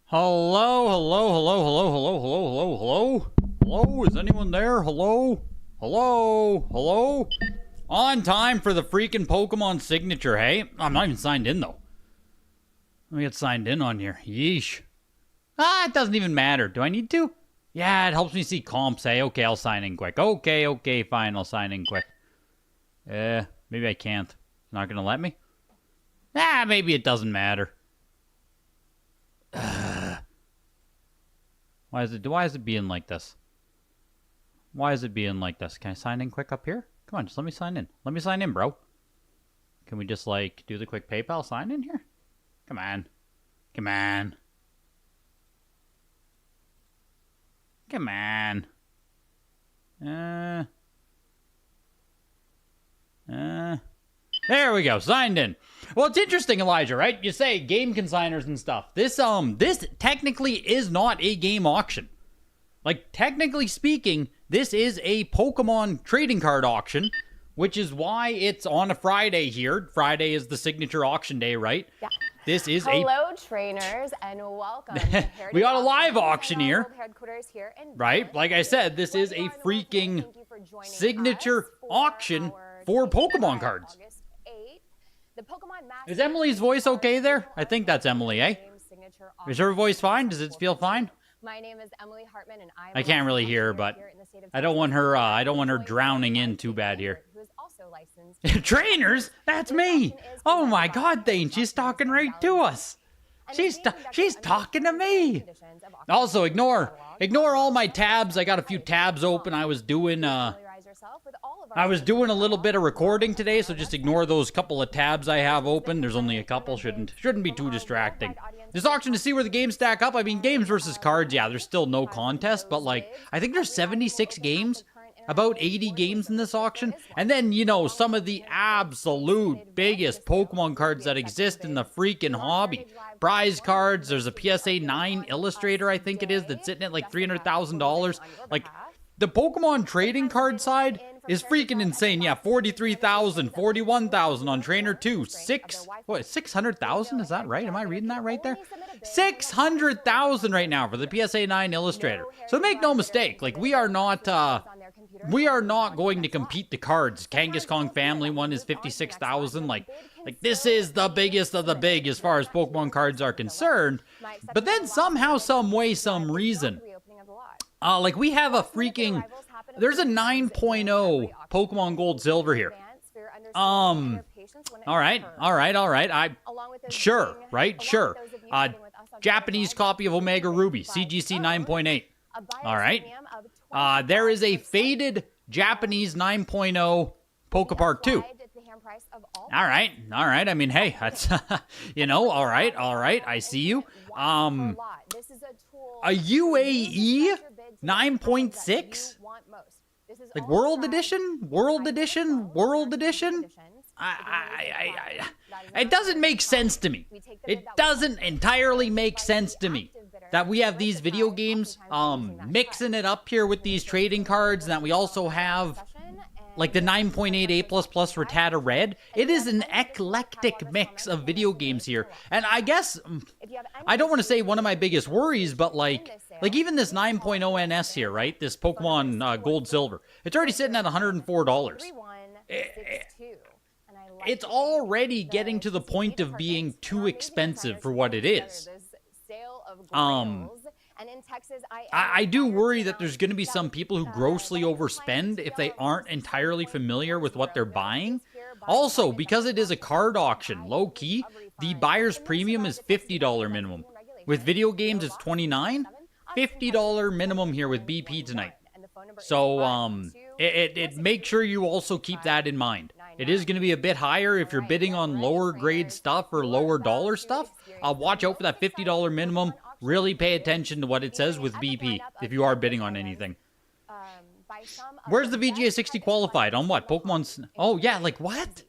Hello, hello, hello, hello, hello, hello, hello, hello? Hello, is anyone there? Hello? Hello? Hello? On time for the freaking Pokemon signature, hey? I'm not even signed in, though. Let me get signed in on here. Yeesh. It doesn't even matter. Do I need to? Yeah, it helps me see comps, hey? Okay, I'll sign in quick. Okay, fine, I'll sign in quick. Maybe I can't. It's not gonna let me? Maybe it doesn't matter. Why is it being like this? Why is it being like this? Can I sign in quick up here? Come on, just let me sign in. Let me sign in, bro. Can we just, like, do the quick PayPal sign in here? Come on. Come on. Come on. There we go, signed in. Well, it's interesting, Elijah, right? You say game consigners and stuff. This technically is not a game auction. Like, technically speaking, this is a Pokemon trading card auction, which is why it's on a Friday here. Friday is the signature auction day, right? Yeah. This is Hello, trainers, and welcome. We got a live auction here. Right? Like I said, this is a freaking signature auction for Pokemon cards. Is Emily's voice okay there? I think that's Emily, eh? Is her voice fine? Does it feel fine? My name is Emily Hartman, and I can't really hear her, but I don't want her drowning in too bad here. Trainers? That's me. Oh my God, Thane, she's talking right to us. She's talking to me. Also, ignore all my tabs. I got a few tabs open. I was doing a little bit of recording today, so just ignore those couple of tabs I have open. There's only a couple. Shouldn't be too distracting. This auction to see where the games stack up. I mean, games versus cards, yeah, there's still no contest, but like, I think there's 76 games, about 80 games in this auction. And then, you know, some of the absolute biggest Pokemon cards that exist in the freaking hobby. Prize cards, there's a PSA 9 Illustrator, I think it is, that's sitting at like $300,000. Like, the Pokemon trading card side is freaking insane. Yeah, 43,000, 41,000 on Trainer 2. 600,000? Is that right? Am I reading that right there? 600,000 right now for the PSA 9 Illustrator. So make no mistake, like, we are not going to compete the cards. Kangaskhan family one is 56,000. Like this is the biggest of the big as far as Pokemon cards are concerned. But then somehow, some way, some reason, like, we have a freaking, there's a 9.0 Pokemon Gold Silver here. All right. Sure. Japanese copy of Omega Ruby, CGC 9.8. All right. There is a faded Japanese 9.0 Pokepark 2. All right. I mean, hey, that's, you know, all right. I see you. A UAE 9.6? Like World Edition? It doesn't make sense to me. It doesn't entirely make sense to me that we have these video games mixing it up here with these trading cards, and that we also have like the 9.8 A++ Rattata Red. It is an eclectic mix of video games here. And I guess, I don't want to say one of my biggest worries, but like even this 9.0 NS here, right? This Pokemon Gold Silver. It's already sitting at $104. It's already getting to the point of being too expensive for what it is. I do worry that there's going to be some people who grossly overspend if they aren't entirely familiar with what they're buying. Also, because it is a card auction, low-key, the buyer's premium is $50 minimum. With video games, it's $29. $50 minimum here with BP tonight. So, make sure you also keep that in mind. It is going to be a bit higher if you're bidding on lower grade stuff or lower dollar stuff. Watch out for that $50 minimum. Really pay attention to what it says with BP if you are bidding on anything. Where's the VGA 60 qualified? On what? Pokemon's... Oh, yeah, like what?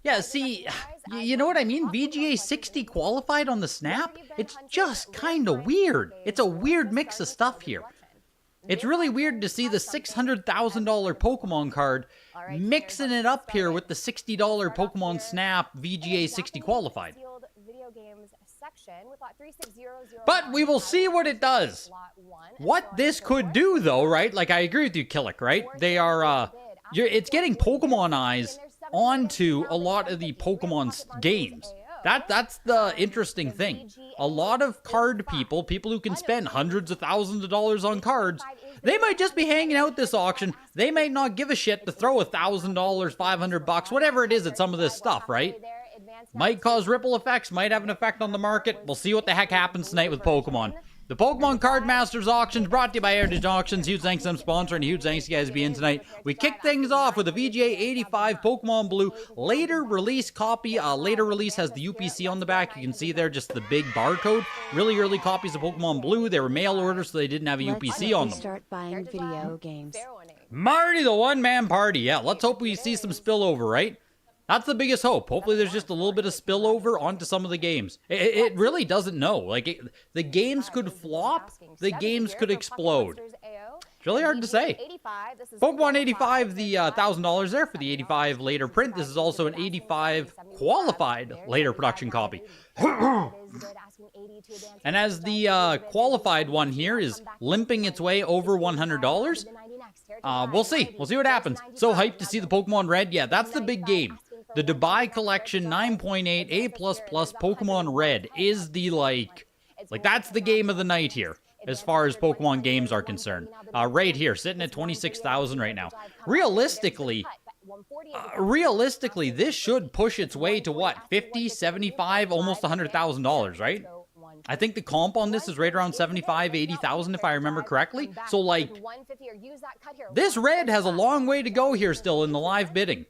Yeah, see, you know what I mean? VGA 60 qualified on the Snap? It's just kind of weird. It's a weird mix of stuff here. It's really weird to see the $600,000 Pokemon card mixing it up here with the $60 Pokemon Snap VGA 60 qualified. But we will see what it does. What this could do, though, right? Like, I agree with you, Killick, right? They are, it's getting Pokemon eyes onto a lot of the Pokemon games. That's the interesting thing. A lot of card people who can spend hundreds of thousands of dollars on cards, they might just be hanging out this auction. They might not give a shit to throw $1,000, $500, whatever it is at some of this stuff, right? Might cause ripple effects, might have an effect on the market. We'll see what the heck happens tonight with Pokemon. The Pokemon Card Masters Auctions brought to you by Heritage Auctions. Huge thanks to them sponsoring. Huge thanks to you guys being tonight. We kick things off with a VGA 85 Pokemon Blue later release copy. Later release has the UPC on the back. You can see there just the big barcode. Really early copies of Pokemon Blue. They were mail orders, so they didn't have a UPC on them. Start buying video games. Marty, the one-man party. Yeah, let's hope we see some spillover, right? That's the biggest hope. Hopefully there's just a little bit of spillover onto some of the games. It really doesn't know. Like, the games could flop. The games could explode. It's really hard to say. Pokemon 85, the $1,000 there for the 85 later print. This is also an 85 qualified later production copy. And as the qualified one here is limping its way over $100, we'll see. We'll see what happens. So hyped to see the Pokemon Red. Yeah, that's the big game. The Dubai Collection 9.8 A++ Pokemon Red is the, like, that's the game of the night here, as far as Pokemon games are concerned. Right here, sitting at 26,000 right now. Realistically, this should push its way to what? 50, 75, almost $100,000, right? I think the comp on this is right around 75, 80,000 if I remember correctly. So, like, this red has a long way to go here still in the live bidding.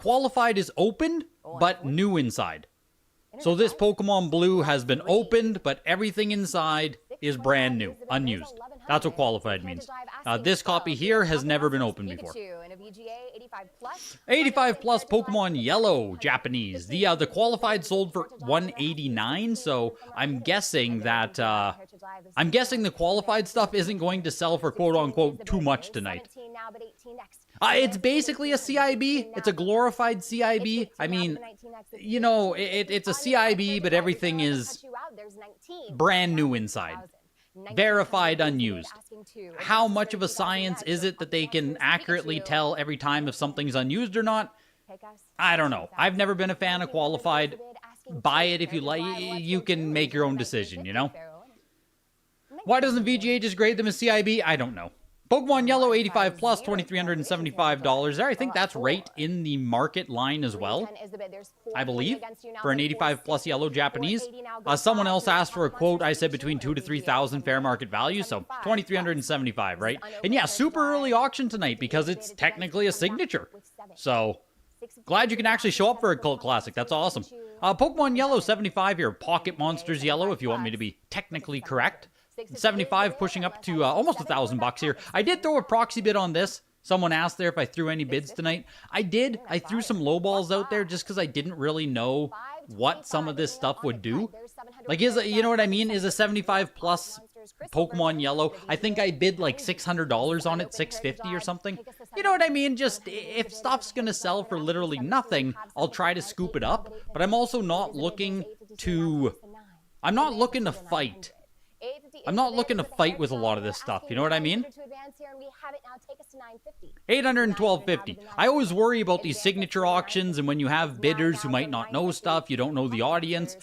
Qualified is opened, but new inside. So this Pokemon Blue has been opened, but everything inside is brand new, unused. That's what qualified means. This copy here has never been opened before. 85 plus Pokemon Yellow Japanese. The qualified sold for $189, so I'm guessing that the qualified stuff isn't going to sell for quote unquote too much tonight. It's basically a CIB. It's a glorified CIB. I mean, you know, it's a CIB, but everything is brand new inside. Verified unused. How much of a science is it that they can accurately tell every time if something's unused or not? I don't know. I've never been a fan of qualified. Buy it if you like. You can make your own decision, you know? Why doesn't VGA just grade them as CIB? I don't know. Pokemon Yellow 85 plus, $2,375 there. I think that's right in the market line as well, I believe, for an 85 plus Yellow Japanese. Someone else asked for a quote. I said between 2,000 to 3,000 fair market value, so $2,375, right? And yeah, super early auction tonight because it's technically a signature. So, glad you can actually show up for a cult classic. That's awesome. Pokemon Yellow 75 here. Pocket Monsters Yellow, if you want me to be technically correct. 75 pushing up to almost $1,000 here. I did throw a proxy bid on this. Someone asked there if I threw any bids tonight. I did. I threw some low balls out there just because I didn't really know what some of this stuff would do. Like, you know what I mean? Is a 75 plus Pokemon Yellow. I think I bid like $600 on it, $650 or something. You know what I mean? Just, if stuff's gonna sell for literally nothing, I'll try to scoop it up. But I'm also not looking to... I'm not looking to fight. I'm not looking to fight with a lot of this stuff. You know what I mean? $812.50. I always worry about these signature auctions, and when you have bidders who might not know stuff, you don't know the audience.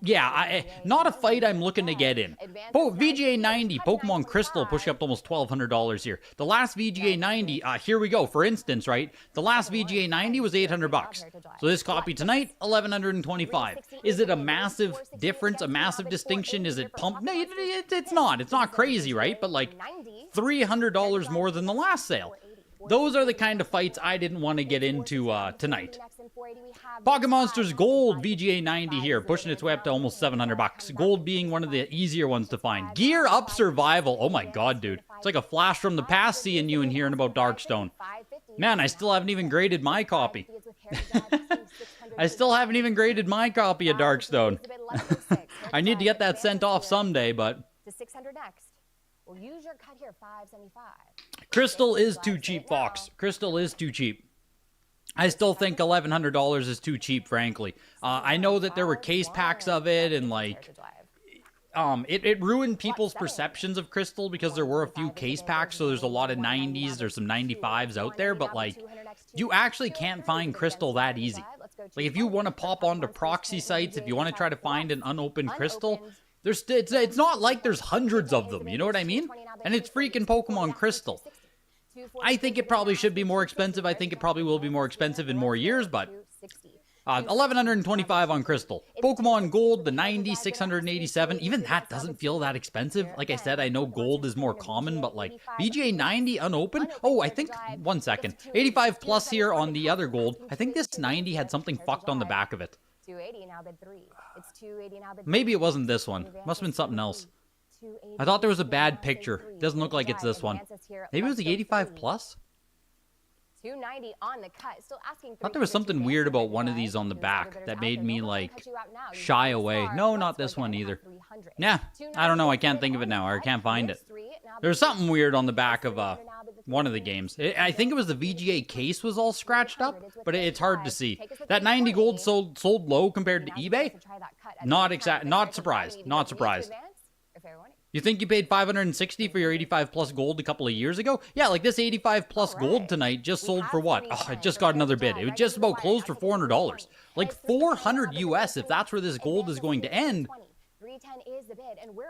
Yeah, not a fight I'm looking to get in. VGA 90, Pokemon Crystal, pushing up to almost $1,200 here. The last VGA 90, here we go. For instance, right? The last VGA 90 was $800. So this copy tonight, $1,125. Is it a massive difference, a massive distinction? Is it pumped? No, it's not. It's not crazy, right? But like $300 more than the last sale. Those are the kind of fights I didn't want to get into tonight. Pocket Monsters Gold VGA 90 here, pushing its way up to almost $700. Gold being one of the easier ones to find. Gear Up Survival. Oh my god, dude. It's like a flash from the past seeing you and hearing about Darkstone. Man, I still haven't even graded my copy. I still haven't even graded my copy of Darkstone. I need to get that sent off someday, but... We'll use your cut here, $575. Crystal is too cheap, Fox. Crystal is too cheap. I still think $1,100 is too cheap, frankly. I know that there were case packs of it, and like, it ruined people's perceptions of Crystal because there were a few case packs, so there's a lot of 90s, there's some 95s out there, but like, you actually can't find Crystal that easy. Like, if you want to pop onto proxy sites, if you want to try to find an unopened Crystal, it's not like there's hundreds of them, you know what I mean? And it's freaking Pokemon Crystal. I think it probably should be more expensive. I think it probably will be more expensive in more years, but $1,125 on Crystal. Pokemon Gold, the 90, $687. Even that doesn't feel that expensive. Like I said, I know Gold is more common, but like VGA 90 unopened. Oh, I think, 1 second. 85 plus here on the other Gold. I think this 90 had something fucked on the back of it. 280 now bid 3. It's 280 now bid. Maybe it wasn't this one. Must have been something else. I thought there was a bad picture. Doesn't look like it's this one. Maybe it was the 85 plus? 290 on the cut. Still asking. I thought there was something weird about one of these on the back that made me like shy away. No, not this one either. Nah, I don't know. I can't think of it now, or I can't find it. There's something weird on the back of one of the games. I think it was the VGA case was all scratched up, but it's hard to see. That 90 gold sold low compared to eBay. Not surprised. Not surprised. You think you paid $560 for your 85 plus gold a couple of years ago? Yeah, like this 85 plus gold tonight just sold for what? Oh, I just got another bid. It was just about closed for $400. Like $400 US if that's where this gold is going to end.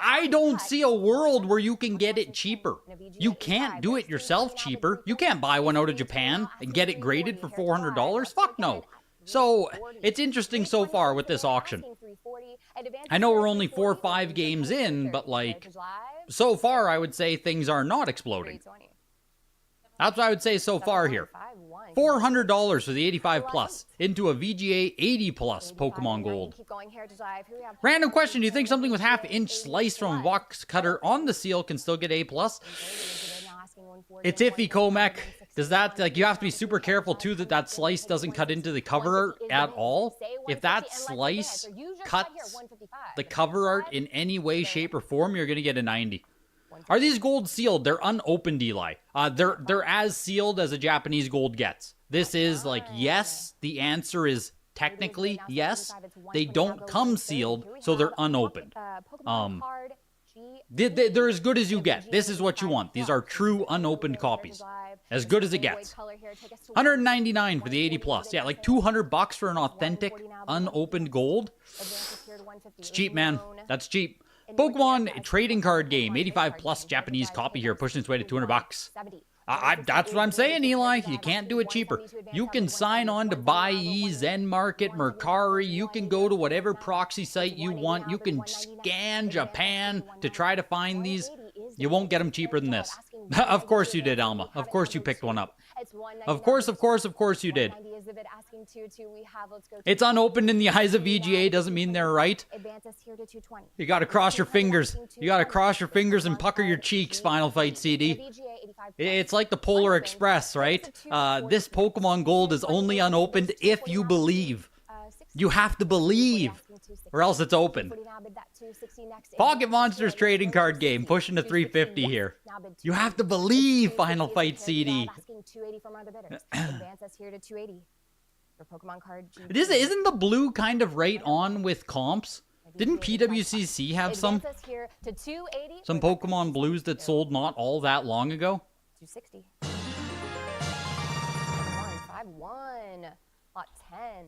I don't see a world where you can get it cheaper. You can't do it yourself cheaper. You can't buy one out of Japan and get it graded for $400. Fuck no. So, it's interesting so far with this auction. I know we're only 4 or 5 games in, but like, so far I would say things are not exploding. That's what I would say so far here. $400 for the 85 plus into a VGA 80 plus Pokemon Gold. Random question, do you think something with half-inch slice from a box cutter on the seal can still get A plus? It's iffy, Comac. Does that, like, you have to be super careful too that slice doesn't cut into the cover art at all. If that slice cuts the cover art in any way, shape, or form, you're going to get a 90. Are these gold sealed? They're unopened, Eli. They're as sealed as a Japanese gold gets. This is like, yes, the answer is technically yes. They don't come sealed, so they're unopened. They're as good as you get. This is what you want. These are true unopened copies. As good as it gets. $199 for the 80 plus. Yeah, like $200 for an authentic unopened gold. It's cheap, man. That's cheap. Pokemon trading card game, 85 plus Japanese copy here, pushing its way to $200. That's what I'm saying, Eli. You can't do it cheaper. You can sign on to Buyee, Zen Market, Mercari. You can go to whatever proxy site you want. You can scan Japan to try to find these. You won't get them cheaper than this. Of course you did, Alma. Of course you picked one up. Of course you did. It's unopened in the eyes of VGA doesn't mean they're right. You gotta cross your fingers. You gotta cross your fingers and pucker your cheeks, Final Fight CD. It's like the Polar Express, right? This Pokemon Gold is only unopened if you believe. You have to believe, or else it's open. Pocket Monsters trading card game, pushing to $350 here. You have to believe, Final Fight CD. Isn't the blue kind of right on with comps? Didn't PWCC have some Pokemon blues that sold not all that long ago? 260. 5-1. Lot 10.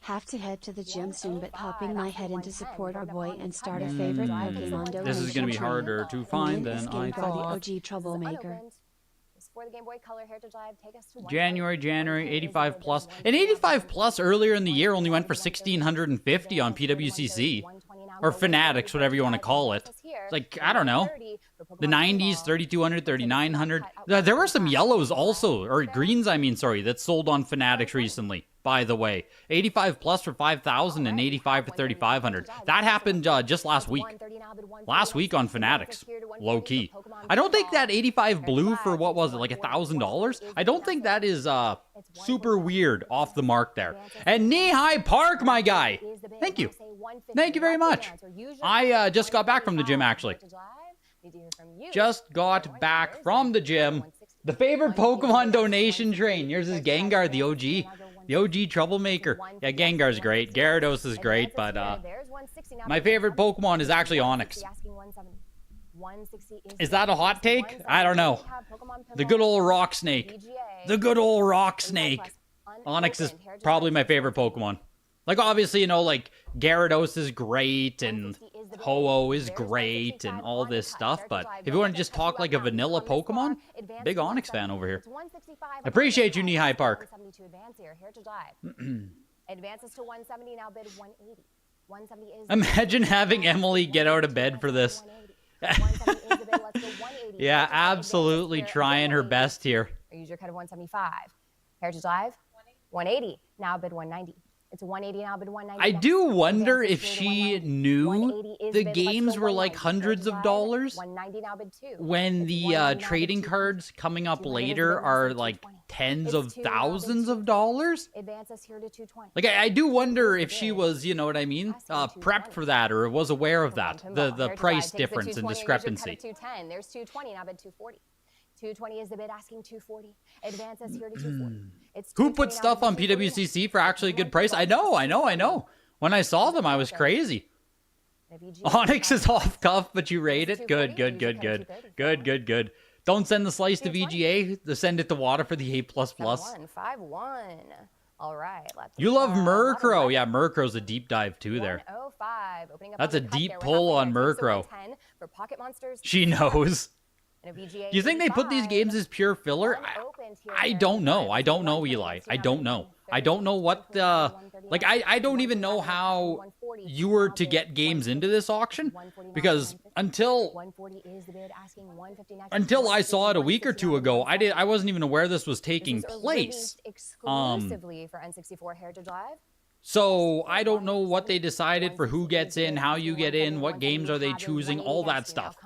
Have to head to the gym soon, but popping my head in to support our boy and start a favorite Pokemon donation. This is going to be harder to find than I thought. The OG troublemaker. For the Game Boy Color Heritage Live, take us to January, 85 plus. And 85 plus earlier in the year only went for $1,650 on PWCC. Or Fanatics, whatever you want to call it. It's like, I don't know. The 90s, 3,200, 3,900. There were some yellows also, or greens, that sold on Fanatics recently, by the way. 85 plus for 5,000 and 85 for 3,500. That happened just last week. Last week on Fanatics. Low key. I don't think that 85 blue for, what was it, like $1,000? I don't think that is super weird off the mark there. And Knee-High Park, my guy. Thank you. Thank you very much. I just got back from the gym, actually. Just got back from the gym. The favorite Pokemon donation train. Yours is Gengar, the OG. The OG troublemaker. Yeah, Gengar's great. Gyarados is great, but my favorite Pokemon is actually Onix. Is that a hot take? I don't know. The good old Rock Snake. The good old Rock Snake. Onix is probably my favorite Pokemon. Like, obviously, you know, like, Gyarados is great, and Ho-Oh is great, and all this stuff, but if you want to just talk like a vanilla Pokemon, big Onix fan over here. Appreciate you, Knee-High Park. Advances to 170, now bid 180. 170 is Imagine having Emily get out of bid for this. Yeah, absolutely trying her best here. Use your cut of 175. Heritage Live, 180, now bid 190. It's 180 now, bid 190. I do wonder if she knew the games were like hundreds of dollars 190 now, bid 2. when the trading cards coming up later are like tens of thousands of dollars. Advances here to 220. Like, I do wonder if she was, you know what I mean, prepped for that or was aware of that, the price difference and discrepancy. 210. There's 220 now, bid 240. 220 is the bid, asking 240. Advances here to 240. It's Who put stuff on PWCC for actually a good price? I know. When I saw them, I was crazy. Onix is off cuff, but you rate it. Good. Don't send the slice to VGA. Send it to Wada for the A++. 5-1. All right. You love Murkrow. Yeah, Murkrow's a deep dive too there. 105. Opening up That's on a the cut deep there. pull We're on halfway there. Murkrow. 6-10 for Pocket Monsters. She knows. And a VGA Do you think they put these games as pure filler? I don't know. I don't know, Eli. I don't know. I don't know what the... Like, I don't even know how you were to get games into this auction, because until I saw it a week or two ago, I wasn't even aware this was taking place. Exclusively for N64 Heritage Live. So I don't know what they decided for who gets in, how you get in, what games are they choosing, all that stuff.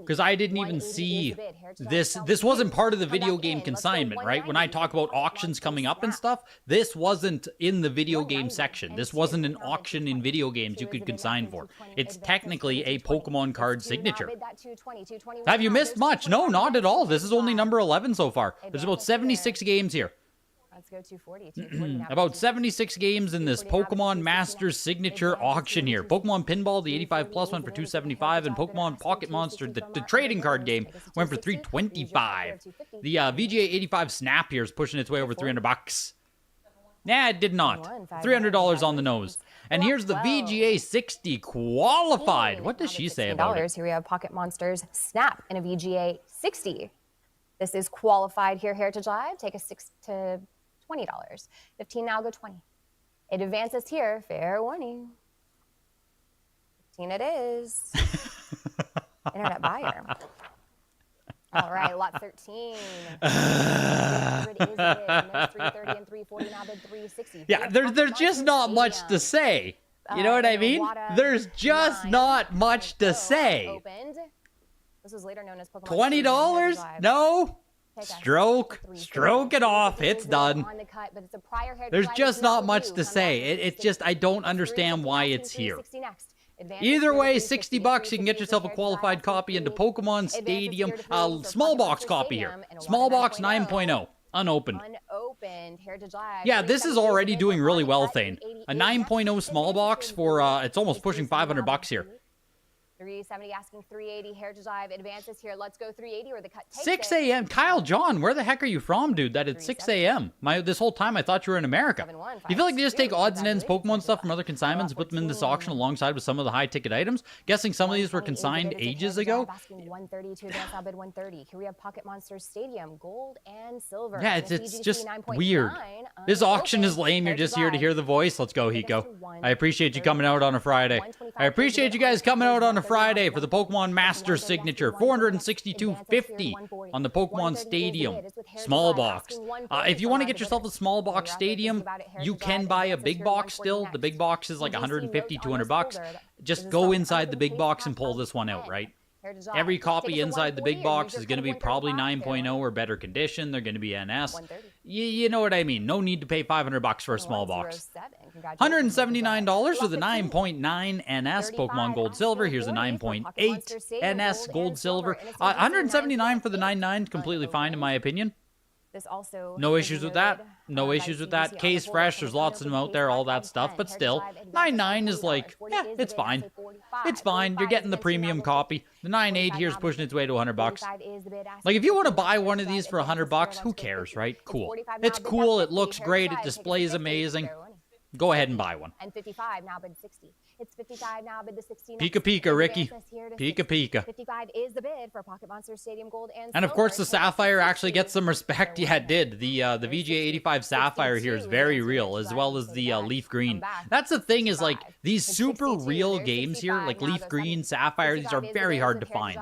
Because I didn't even see this. This wasn't part of the video game consignment, right? When I talk about auctions coming up and stuff, this wasn't in the video game section. This wasn't an auction in video games you could consign for. It's technically a Pokemon card signature. Have you missed much? No, not at all. This is only number 11 so far. There's about 76 games here. Let's go 240. About 76 games in this Pokemon Masters signature auction here. Pokemon Pinball, the 85 plus, went for $275, and Pokemon Pocket Monster, the trading card game, went for $325. The VGA 85 Snap here is pushing its way over $300. Nah, it did not. $300 on the nose. And here's the VGA 60 qualified. What does she say about it? Here we have Pocket Monsters Snap in a VGA 60. This is qualified here, Heritage Live. Take a $6 to $20. 15 now, go 20. It advances here, fair warning. 15 it is. Internet buyer. All right, lot 13. 300 is it. There's 330 and 340 now, bid 360. Yeah, there's just not much to say. You know what I mean? There's just not much to say. Opened. This was later known as Pokemon $20? No. Stroke it off. It's done. There's just not much to say. It's just, I don't understand why it's here. Either way, $60, you can get yourself a qualified copy into Pokemon Stadium. Small box copy here. Small box 9.0. Unopened. Yeah, this is already doing really well, Thane. A 9.0 small box for, it's almost pushing $500 here. 370 asking 380. Heritage Live advances here. Let's go 380 or the cut takes 6 a.m. Kyle John, where the heck are you from, dude? That it's 6 a.m. This whole time I thought you were in America. You feel like they just take odds and ends Pokemon stuff from other consignments and put them in this auction alongside with some of the high ticket items? Guessing some of these were consigned ages ago. 130 to advance now bid 130. Here we have Pocket Monsters Stadium, gold and silver. Yeah, it's just weird. This auction is lame. You're just here to hear the voice. Let's go, Hiko. I appreciate you coming out on a Friday. I appreciate you guys coming out on a Friday for the Pokemon Master signature. $462.50 on the Pokemon Stadium small box. If you want to get yourself a small box Stadium, you can buy a big box still. The big box is like $150, $200. Just go inside the big box and pull this one out, right? Every copy inside the big box is going to be probably 9.0 or better condition. They're going to be NS. You know what I mean. No need to pay $500 for a small box. $179 for the 9.9 NS Pokemon Gold Silver. Here's the 9.8 NS Gold Silver. $179 for the 9.9, completely fine in my opinion. This also No issues with that. No issues with that. Case fresh, there's lots of them out there, all that stuff. But still, 9.9 is like, yeah, it's fine. It's fine. You're getting the premium copy. The 9.8 here is pushing its way to $100. Like, if you want to buy one of these for $100, who cares, right? Cool. It's cool. It looks great. It displays amazing. Go ahead and buy one. And 55 now bid 60. It's 55 now bid the 60. Pika Pika, Ricky. Pika Pika. 55 is the bid for Pocket Monster Stadium Gold and And of course the Sapphire actually gets some respect. Yeah, it did. The VGA 85 Sapphire here is very real, as well as the Leaf Green. That's the thing, is like these super real games here, like Leaf Green, Sapphire, these are very hard to find.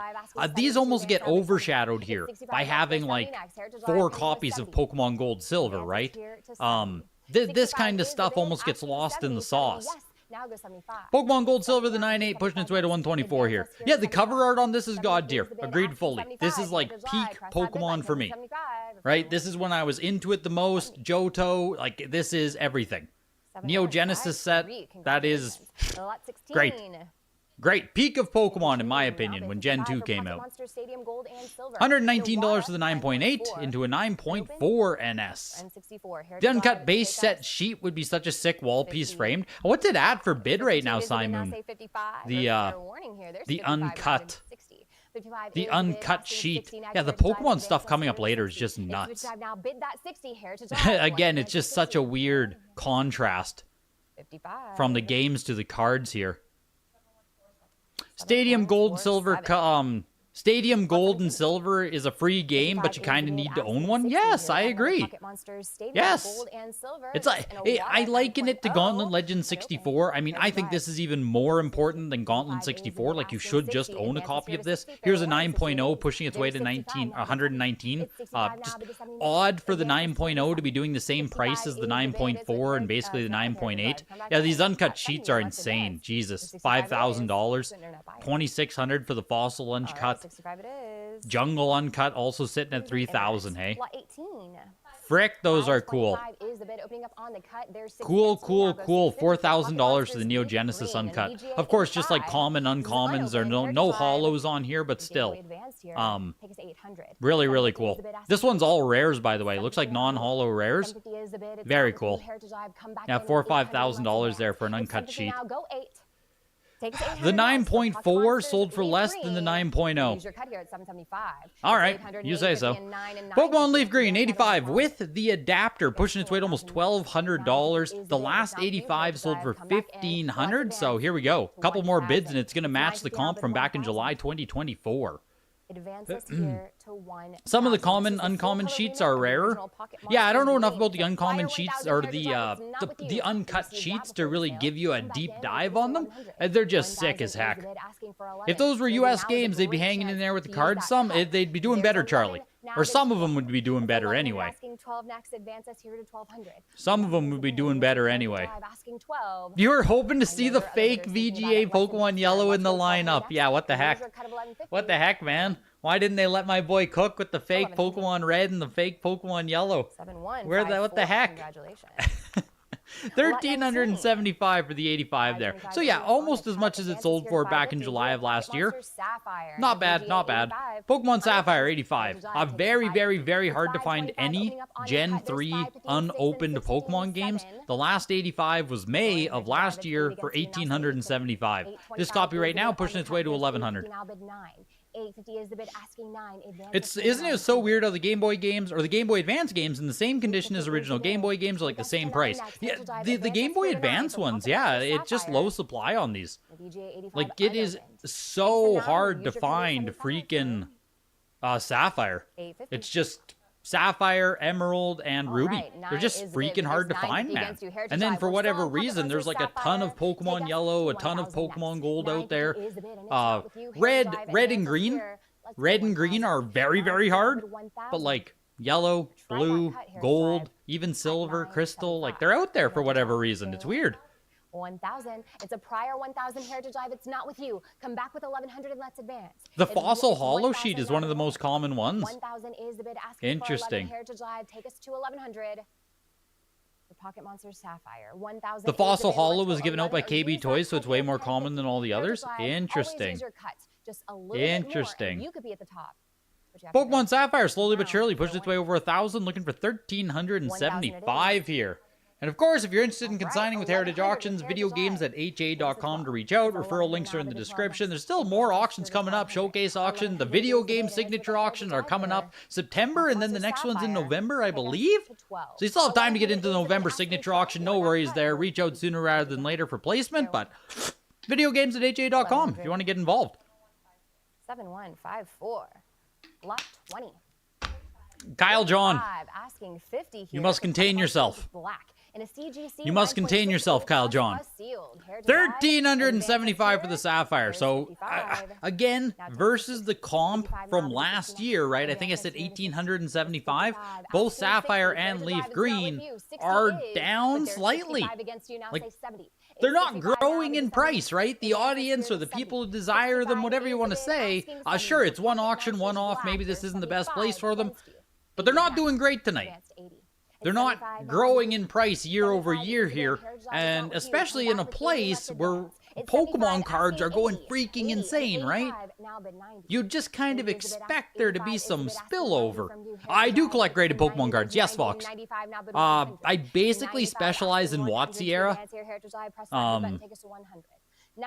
These almost get overshadowed here by having like 4 copies of Pokemon Gold Silver, right? This kind of stuff almost gets lost in the sauce. Pokemon Gold Silver, the 9.8, pushing its way to 124 here. Yeah, the cover art on this is god tier. Agreed fully. This is like peak Pokemon for me. Right? This is when I was into it the most. Johto, like, this is everything. Neo Genesis set, that is great. Great. Peak of Pokemon, in my opinion, when Gen 2 came out. $119 for the 9.8 into a 9.4 NS. The uncut base set sheet would be such a sick wall piece framed. What's it at for bid right now, Simon? The uncut. The uncut sheet. Yeah, the Pokemon stuff coming up later is just nuts. Again, it's just such a weird contrast from the games to the cards here. Stadium Gold and Silver is a free game, but you kind of need to own one. Yes, I agree. Yes. It's like, I liken it to Gauntlet Legend 64. I mean, I think this is even more important than Gauntlet 64. Like, you should just own a copy of this. Here's a 9.0 pushing its way to 119. Just odd for the 9.0 to be doing the same price as the 9.4 and basically the 9.8. Yeah, these uncut sheets are insane. Jesus, $5,000, $2,600 for the Fossil Uncut. Jungle Uncut also sitting at 3,000, hey? Frick, those are cool. Cool. $4,000 for the Neo Genesis Uncut. Of course, just like common uncommons, there are no hollows on here, but still. Really cool. This one's all rares, by the way. Looks like non-hollow rares. Very cool. Yeah, $4,000 or $5,000 there for an uncut sheet. The 9.4 sold for less than the 9.0. All right, you say so. Pokemon Leaf Green 85 with the adapter, pushing its way to almost $1,200. The last 85 sold for $1,500. So here we go. A couple more bids, and it's going to match the comp from back in July 2024. Some of the common, uncommon sheets are rarer. Yeah, I don't know enough about the uncommon sheets or the uncut sheets to really give you a deep dive on them. They're just sick as heck. If those were US games, they'd be hanging in there with the cards. They'd be doing better, Charlie. Or some of them would be doing better anyway. Some of them would be doing better anyway. You were hoping to see the fake VGA Pokemon Yellow in the lineup. Yeah, what the heck? What the heck, man? Why didn't they let my boy cook with the fake Pokemon Red and the fake Pokemon Yellow? What the heck? $1,375 for the 85 there. So yeah, almost as much as it sold for back in July of last year. Not bad. Pokemon Sapphire 85. Very hard to find any Gen 3 unopened Pokemon games. The last 85 was May of last year for $1,875. This copy right now pushing its way to $1,100. Isn't it so weird how the Game Boy games or the Game Boy Advance games in the same condition as original Game Boy games are like the same price? Yeah, the Game Boy Advance ones, yeah, it's just low supply on these. Like, it is so hard to find freaking Sapphire. It's just Sapphire, Emerald, and Ruby. They're just freaking hard to find, man. And then for whatever reason, there's like a ton of Pokemon Yellow, a ton of Pokemon Gold out there. Red and green are very hard, but like Yellow, Blue, Gold, even Silver, Crystal, like they're out there for whatever reason. It's weird. 1,000. It's a prior 1,000 Heritage Live. It's not with you. Come back with 1,100 and let's advance. The Fossil Hollow sheet is one of the most common ones. 1,000 is the bid. Asking interesting. For 11 Heritage Live. Take us to 1,100. Pocket Monsters Sapphire. 1,000. The Fossil Hollow was given out by KB Toys, so it's way more common than all the others. Interesting. Interesting. You could be at the top. Pokemon Sapphire slowly but surely pushed its way over 1,000, looking for 1,375 here. And of course, if you're interested in consigning with Heritage Auctions, videogames@ha.com to reach out. Referral links are in the description. There's still more auctions coming up. Showcase auction, the video game signature auctions are coming up September, and then the next one's in November, I believe. So you still have time to get into the November signature auction. No worries there. Reach out sooner rather than later for placement, but videogames@ha.com if you want to get involved. 7154. Lot 20. Kyle John, Asking 50 you must contain yourself. Black. In a CGC, You must contain yourself, Kyle John. 1,375 for the Sapphire. So, again, versus the comp from last year, right? I think I said 1,875. Both Sapphire and Leaf Green are down slightly. Like, they're not growing in price, right? The audience or the people who desire them, whatever you want to say, sure, it's one auction, one off. Maybe this isn't the best place for them. But they're not doing great tonight. They're not growing in price year over year here, and especially in a place where Pokemon cards are going freaking insane, right? You'd just kind of expect there to be some spillover. I do collect graded Pokemon cards, yes, Fox. I basically specialize in WotC era.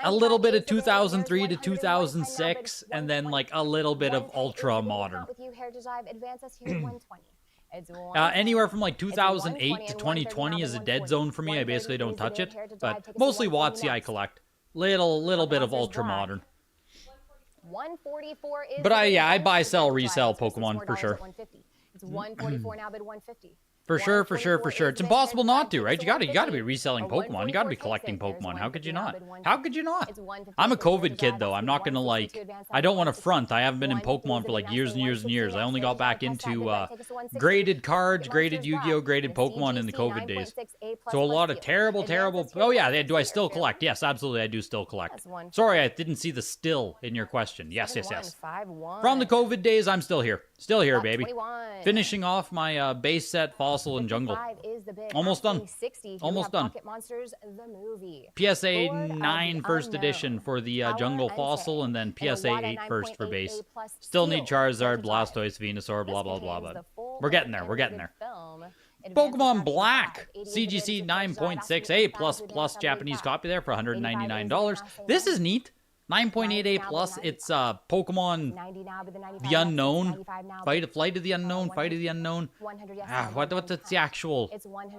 A little bit of 2003 to 2006, and then like a little bit of Ultra Modern. Anywhere from like 2008 to 2020 is a dead zone for me. I basically don't touch it, but mostly WotC I collect. Little bit of Ultra Modern. 144 is But I buy, sell, resell Pokemon for sure. It's 144 now, bid 150. For sure. It's impossible not to, right? You gotta be reselling Pokemon. You gotta be collecting Pokemon. How could you not? I'm a COVID kid, though. I'm not gonna, I don't want to front. I haven't been in Pokemon for, years and years and years. I only got back into graded cards, graded Yu-Gi-Oh!, graded Pokemon in the COVID days. So a lot of terrible... Oh, yeah, do I still collect? Yes, absolutely, I do still collect. Sorry, I didn't see the still in your question. Yes. From the COVID days, I'm still here. Still here, baby. Finishing off my base set, Fossil, and Jungle. Almost done. PSA 9 first edition for the Jungle Fossil, and then PSA 8 first for base. Still need Charizard, Blastoise, Venusaur, blah, blah, blah. But we're getting there. Pokemon Black, CGC 9.6, A++ Japanese copy there for $199. This is neat. 9.8A plus, it's Pokemon The Unknown, Flight of the Unknown, what's the actual?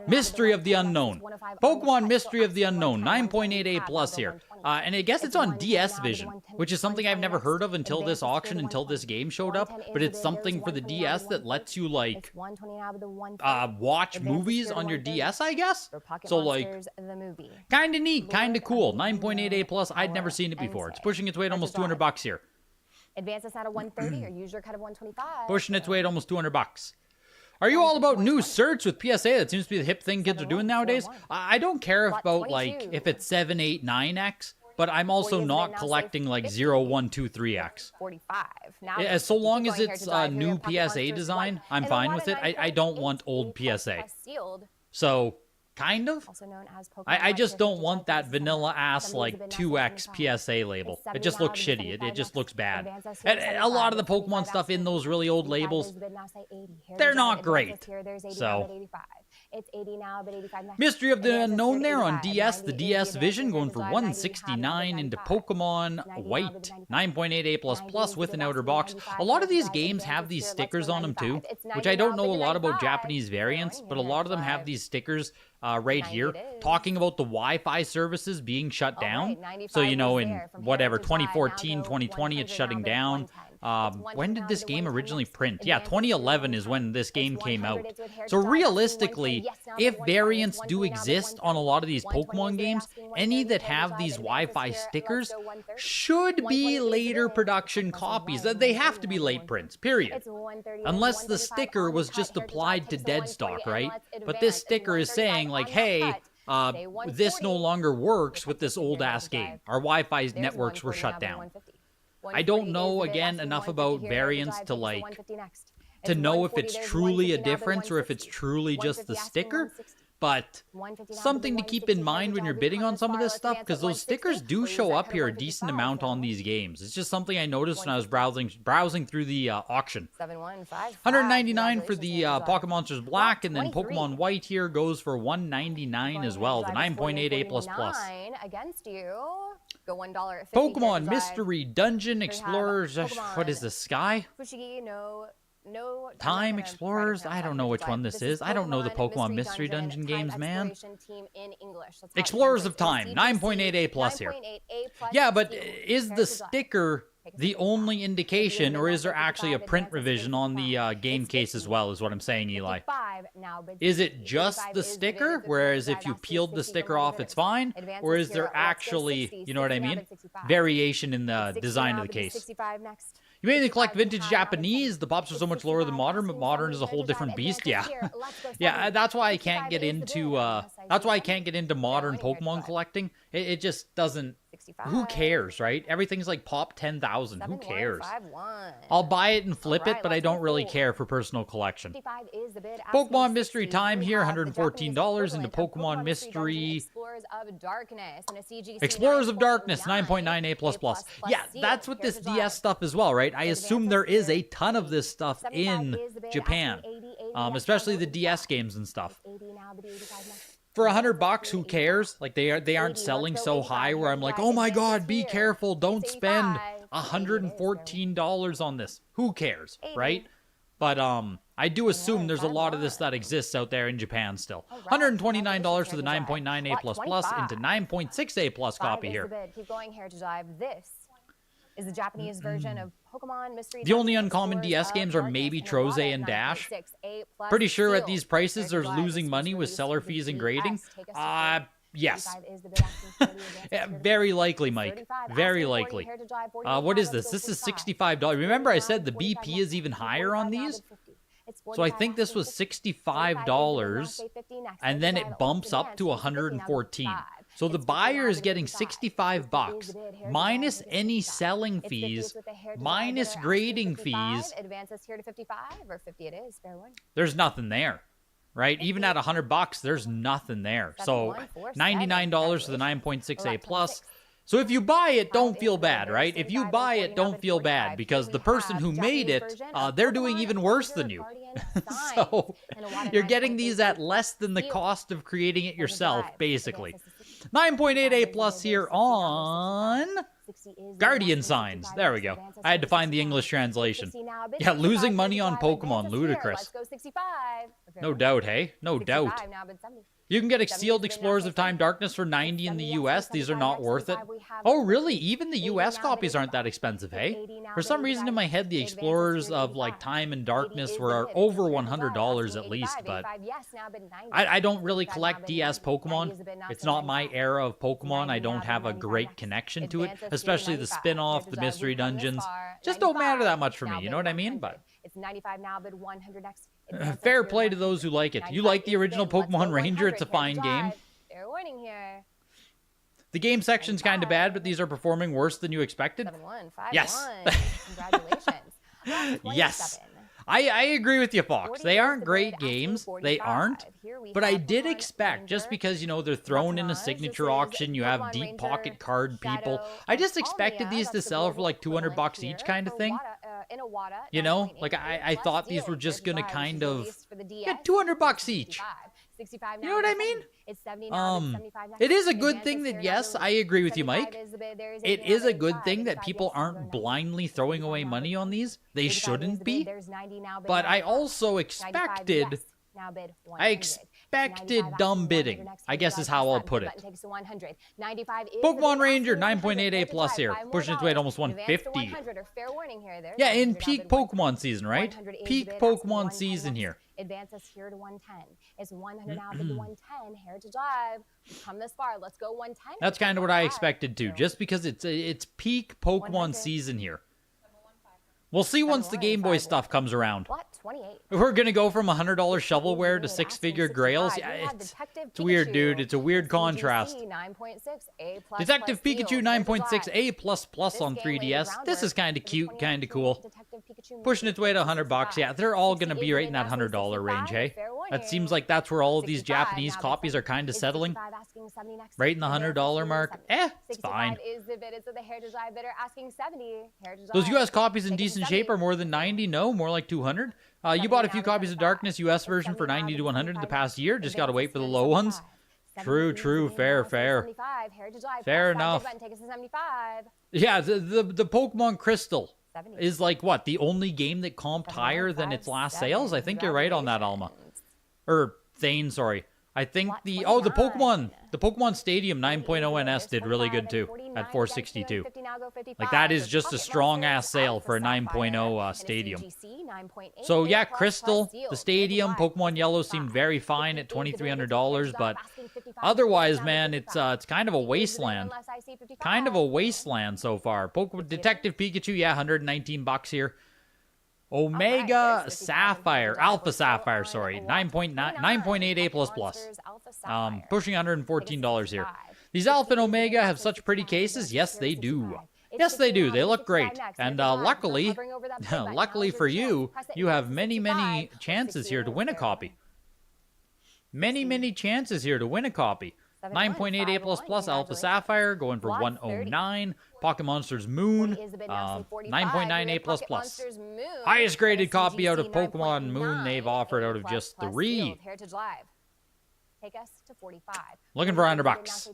Mystery of the Unknown. Pokemon Mystery of the Unknown, 9.8A plus here. And I guess it's on DS Vision, which is something I've never heard of until this auction, until this game showed up, but it's something for the DS that lets you, watch movies on your DS, I guess? So, kinda neat, kinda cool. 9.8A plus, I'd never seen it before. It's pushing its way at almost $200 here. Advance us now to 130 or use your cut of 125. Pushing its way at almost $200. Are you all about new certs with PSA? That seems to be the hip thing kids are doing nowadays. I don't care about if it's 7, 8, 9X, but I'm also not collecting 0, 1, 2, 3X. 45. So long as it's a new PSA design, I'm fine with it. I don't want old PSA. So, kind of. I just don't want that vanilla-ass, 2X PSA label. It just looks shitty. It just looks bad. And a lot of the Pokemon stuff in those really old labels, they're not great. So, Mystery of the Unknown there on DS, the DS Vision, going for $169 into Pokemon White, 9.8A++ with an outer box. A lot of these games have these stickers on them too, which I don't know a lot about Japanese variants, but a lot of them have these stickers right here, talking about the Wi-Fi services being shut down. So, in whatever, 2014, 2020, it's shutting down. When did this game originally print? Yeah, 2011 is when this game came out. So realistically, if variants do exist on a lot of these Pokemon games, any that have these Wi-Fi stickers should be later production copies. They have to be late prints, period. Unless the sticker was just applied to dead stock, right? But this sticker is saying, hey, this no longer works with this old-ass game. Our Wi-Fi networks were shut down. I don't know, again, enough about variants to know if it's truly a difference or if it's truly just the sticker. but 150 now, something to bid keep 160 in mind when you're We've bidding come on this some of far. this Let's stuff, advance because at those stickers 160. do Please show that up could here a 155 decent amount on these games. It's just something I noticed when I was browsing through the auction. 7155. 199 for the Congratulations, Pokémon Monsters Black, and then 23. Pokemon White here goes for 199 as well, the 9.8 A++. Against you. Go $1 at 50 Pokemon here to Mystery Dungeon have Explorers, what Pokemon is this, Sky? Fushigi, no, Time Explorers? I don't know which one this is. I don't know the Pokemon Mystery Dungeon Dungeon games, man. Team in English. That's how it Explorers of translates. Time, And the 9.8 A+ here. 9.8 A+ Yeah, but team. is Fair the to July. sticker Take a the second. only indication, or is there 55 actually a print advances revision on the 55. game It's case as 50. well, is what I'm saying, Eli? 55 now, but Is it 60. just 55 the is sticker, bidded. whereas 55 if you asks peeled the 60 sticker from off, bidders. it's fine? Advances Or is here. there Let's go actually, 60. you know what I 60 now, mean? bid 65. Variation in the 60 design now, of the bid case. 65 next. You mainly collect 65 vintage now, bid Japanese. 70. The pops are so It's much lower than 65, modern, but asking modern is a 70 whole here to different drive. beast. Advances Yeah. here. Let's go Yeah, 70. that's why I can't 65 get is the into bid. that's why I can't get into modern Fair warning here to Pokemon drive. collecting. It just doesn't. 65. Who cares, right? Everything's like pop 10,000. Who cares? 7151. I'll buy it and flip Alright, it, but I let's don't move really forward. care for personal collection. 55 is the bid. Asking Pokemon Mystery 60. Time We here, have the $114 Japanese into equivalent of Pokemon Mystery Dungeon Explorers of Darkness and a CGC Explorers of Darkness, 9.9 9.9 A++. Yeah, seal. that's with Here's this the drive. DS stuff as well, right? I assume there is a ton of this stuff 75 in is the bid. Japan, Asking 80, 80 especially now, the bid DS games and stuff. 80 now, bid 85 next. For $100, who cares? Like they aren't 80, selling let's so go high 85, where I'm here's like, the oh my drive. god, Advances be here. careful, don't It's spend 85. $114 on this. Who cares, 80. right? But I do assume there's a lot of this that exists out there in Japan still. $129 for the 9.9 A++ into 9.6 A+ copy Is here. the bid. Keep going here to drive. This is the Japanese version of Pokemon Mystery. The only Dungeon uncommon Explorers DS of games are Darkness maybe and Troze Iwata and Dash. 9.6 A+ Pretty sure at seal. these prices Here to there's drive. losing This money was with released seller for the fees and DS. grading. Take a second. Yes. 55 is the bid. Asking 40 advances Yeah, here to very likely, Mike. 35, Very asking 40 likely. here to drive. What is 45, this? let's This go is 45. $65. Remember I said the 45 BP is even higher on 45 now, these? bid 50. It's So I 45 think this asking was 50. $65, and then it bumps up to 114. So the buyer is getting $65 minus any selling fees, minus grading fees. Advances here to 55 or 50 it is. Fair warning. There's nothing there, right? Even at $100, there's nothing there. So $99 for the 9.6 A+. So if you buy it, don't feel bad, right? If you buy it, don't feel bad, because the person who made it, they're doing even worse than you. So you're getting these at less than the cost of creating it yourself, basically. 9.8 A+ here on Guardian Signs. There we go. I had to find the English translation. Yeah, losing money on Pokemon, ludicrous. No doubt, hey? No doubt. You can get sealed Explorers of Time Darkness for $90 in the US. These are not worth it. Oh, really? Even the US copies aren't that expensive, hey? For some reason in my head, the Explorers of like Time and Darkness were over $100 at least, but I don't really collect DS Pokemon. It's not my era of Pokemon. I don't have a great connection to it, especially the spin-off, the mystery dungeons. Just don't matter that much for me, you know what I mean? But it's 95 now, bid 100 next. fair play to those who like it. You like the original Pokemon Ranger, it's a fine game. Fair warning here. The game section's kind of bad, but these are performing worse than you expected. 7-1, 5-1. Yes. Congratulations. Yes. I agree with you, Fox. They aren't great games. They aren't. But I did expect, just because, you know, they're thrown in a signature auction, you have deep pocket card people. I just expected these to sell for like $200 each kind of thing. You know, like I thought these were just going to kind of get $200 each. You know what I mean? It is a good thing that, yes, I agree with you, Mike. It is a good thing that people aren't blindly throwing away money on these. They shouldn't be. But I also expected dumb bidding, I guess is how I'll put it. Pokemon Ranger, 9.8 A+ here, pushing its way to almost 150. Yeah, in peak Pokemon season, right? Peak Pokemon season here. Advances here to 110. It's 100 now, bid 110. Here to drive. We've come this far. Let's go 110. That's kind of what I expected too, just because it's peak Pokemon season here. We'll see once the Game Boy stuff comes around. What? 28. We're going to go from $100 shovelware to six-figure grails. Yeah, it's weird, dude. It's a weird contrast. Detective Pikachu 9.6 A++ on 3DS. This is kind of cute, kind of cool. Pushing its way to $100. Yeah, they're all going to be right in that $100 range, hey? That seems like that's where all of these Japanese copies are kind of settling. Right in the $100 mark. It's fine. Those US copies in decent shape are more than 90? No, more like 200. You bought a few copies of Darkness US version for 90 to 100 in the past year. Just got to wait for the low ones. True, fair. Fair enough. Yeah, the Pokemon Crystal is like, what, the only game that comped higher than its last sales? I think you're right on that, Alma. Or Thane, sorry. I think the Pokemon Stadium 9.0 NS did really good too at 462. Like, that is just a strong ass sale for a 9.0 Stadium. So yeah, Crystal, the Stadium, Pokemon Yellow seemed very fine at $2,300, but otherwise, man, it's kind of a wasteland. Kind of a wasteland so far. Detective Pikachu, yeah, $119 here. Omega Sapphire, Alpha Sapphire, sorry, 9.8 A++. Pushing $114 here. These Alpha and Omega have such pretty cases. Yes, they do. Yes, they do. They look great. And luckily for you, you have many chances here to win a copy. Many chances here to win a copy. 9.8 A++ Alpha Sapphire going for $109. Pocket Monsters Moon, 9.9 A++. Highest graded copy out of Pokemon Moon they've offered out of just 3. Looking for $100.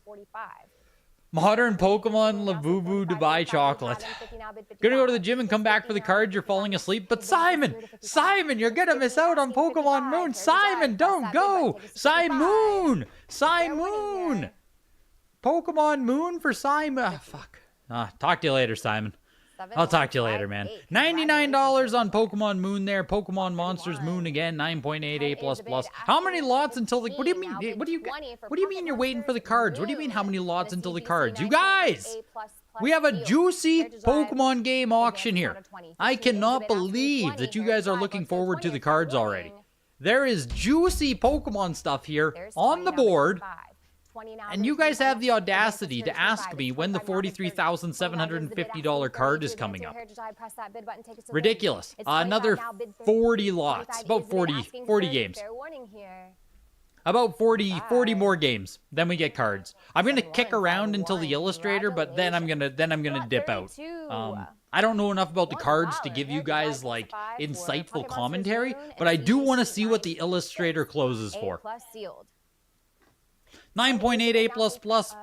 Modern Pokemon Labubu Dubai Chocolate. Gonna go to the gym and come back for the cards. You're falling asleep. But Simon, you're gonna miss out on Pokemon Moon. Simon, don't go. Simon. Pokemon Moon for Simon. Fuck. Talk to you later, Simon. I'll talk to you later, man. $99 on Pokemon Moon there. Pokemon Monsters Moon again, 9.8 A++. How many lots until the... What do you mean? What do you mean you're waiting for the cards? What do you mean how many lots until the cards? You guys! We have a juicy Pokemon game auction here. I cannot believe that you guys are looking forward to the cards already. There is juicy Pokemon stuff here on the board. And you guys have the audacity to ask me when the $43,750 card is coming up. Ridiculous. Another 40 lots. About 40 games. About 40 more games. Then we get cards. I'm going to kick around until the Illustrator, but then I'm going to dip out. I don't know enough about the cards to give you guys, like, insightful commentary, but I do want to see what the Illustrator closes for. 9.8 A++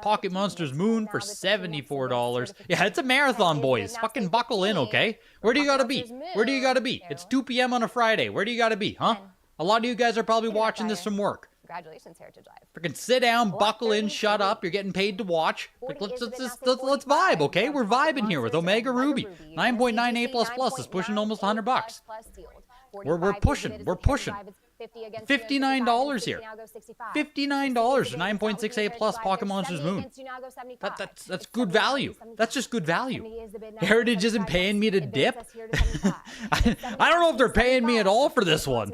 Pocket Monsters Moon for $74. Yeah, it's a marathon, boys. Fucking buckle in, okay? Where do you gotta be? It's 2 p.m. on a Friday. Where do you gotta be, huh? A lot of you guys are probably watching this from work. Congratulations, Heritage Live. Freaking sit down, buckle in, shut up. You're getting paid to watch. Like, let's vibe, okay? We're vibing here with Omega Ruby. 9.9 A++ is pushing almost $100. We're pushing. $59 here. $59 for 9.6 A+ Pocket Monsters Moon. That's good value. That's just good value. Heritage isn't paying me to dip. I don't know if they're paying me at all for this one.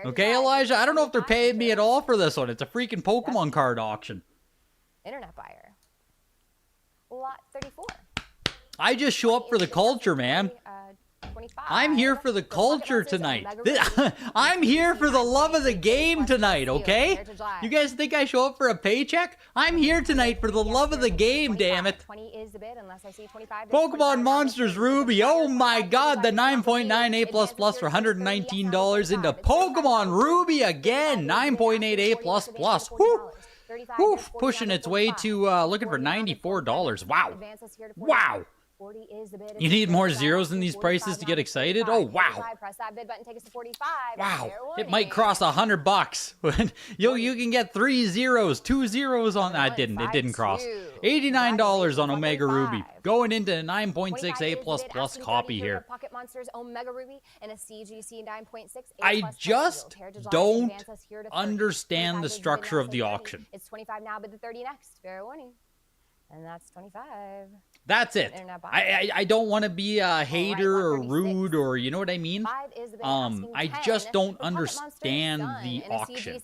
Okay, Elijah, I don't know if they're paying me at all for this one. It's a freaking Pokemon card auction. Internet buyer. Lot 34. I just show up for the culture, man. I'm here for the culture tonight. I'm here for the love of the game tonight, okay? You guys think I show up for a paycheck? I'm here tonight for the love of the game, damn it. Pokemon Monsters Ruby. Oh my god, the 9.9 A++ for $119 into Pokemon Ruby again. 9.8 A++. Woo! Pushing its way to looking for $94. Wow. You need more zeros in these prices to get excited? Oh, wow. Wow. It might cross $100. You can get 3 zeros, 2 zeros on that. It didn't cross. $89 on Omega Ruby. Going into 9.6 A++ copy here. I just don't understand the structure of the auction. It's 25 now, but the 30 next. Fair warning. And that's 25. That's it. I don't want to be a hater or rude or, you know what I mean? I just don't understand the auction.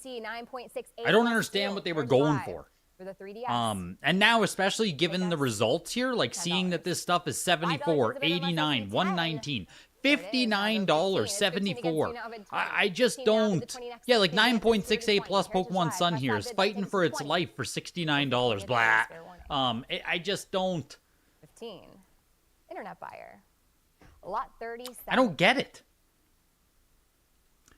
I don't understand what they were going for. And now, especially given the results here, like seeing that this stuff is 74, 89, 119, $59.74. I just don't. Yeah, like 9.68 plus Pokemon Sun here is fighting for its life for $69. Blah. I just don't. 15. Internet buyer. Lot 37. I don't get it.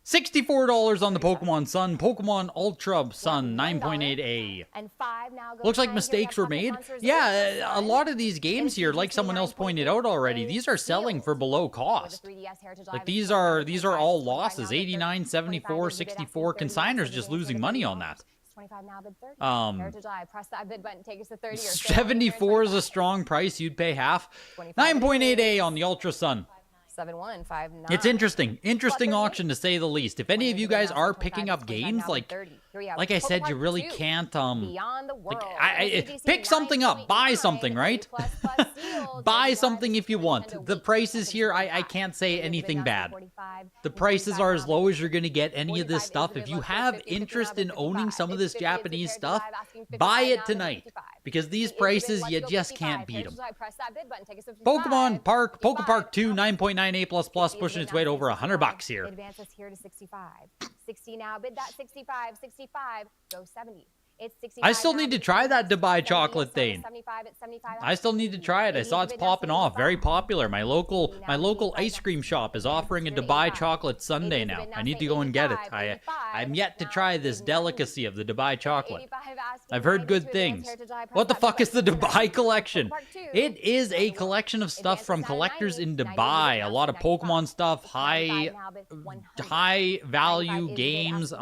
$64 on the Pokemon Sun. Pokemon Ultra Sun 9.8A. And 5 now go Looks like flying. mistakes Here were we have made. Pocket Monsters Yeah, Ultra a Sun. lot of these games here, like someone else pointed out already, these are selling for below cost. Like these are all losses. 89, 74, 64. Consigners just losing money on that. 25 now, bid 30. Heritage Eye, press that bid button, take us to 30. 74 is a strong price. You'd pay half. 9.8A on the Ultra Sun. 7159. It's interesting. Interesting auction to say the least. If any of you guys are picking up games, like I said, you really can't Beyond the World. pick something up, buy something, right? Buy something if you want. The prices here, I can't say anything bad. The prices are as low as you're going to get any of this stuff. If you have interest in owning some of this Japanese stuff, buy it tonight. Because these prices, you just can't beat them. Pokemon Park, Pokepark 2, 9.98 plus plus, pushing its way to over $100 here. Advances here to 65. 60 now, bid that 65. 65, go 70. It's 65. I still need to try that Dubai chocolate thing. I still need to try it. I saw it's popping off. Very popular. My local ice cream shop is offering a Dubai chocolate sundae now. I need to go and get it. I'm yet to try this delicacy of the Dubai chocolate. I've heard good things. What the fuck is the Dubai collection? It is a collection of stuff from collectors in Dubai. A lot of Pokemon stuff, high value games.